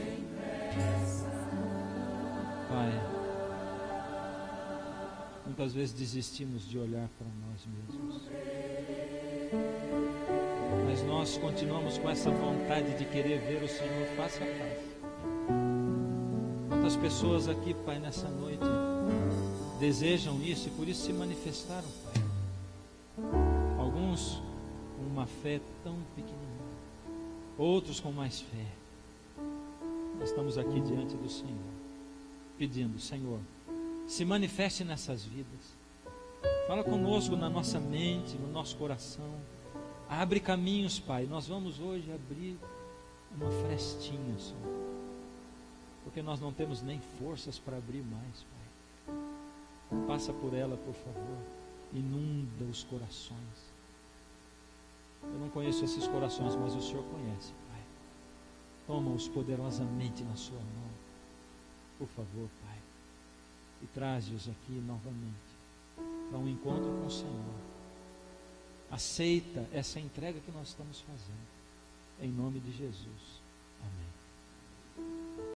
Pai, muitas vezes desistimos de olhar para nós mesmos. Mas nós continuamos com essa vontade de querer ver o Senhor face a face. Quantas pessoas aqui, Pai, nessa noite desejam isso e por isso se manifestaram, Pai. Alguns com uma fé tão pequenininha, outros com mais fé. Nós estamos aqui diante do Senhor, pedindo: Senhor, se manifeste nessas vidas. Fala conosco na nossa mente, no nosso coração. Abre caminhos, Pai. Nós vamos hoje abrir uma frestinha, Senhor, porque nós não temos nem forças para abrir mais, Pai. Passa por ela, por favor. Inunda os corações. Eu não conheço esses corações, mas o Senhor conhece, Pai. Toma-os poderosamente na sua mão, por favor, Pai, e traze-os aqui novamente para um encontro com o Senhor. Aceita essa entrega que nós estamos fazendo, em nome de Jesus. Amém.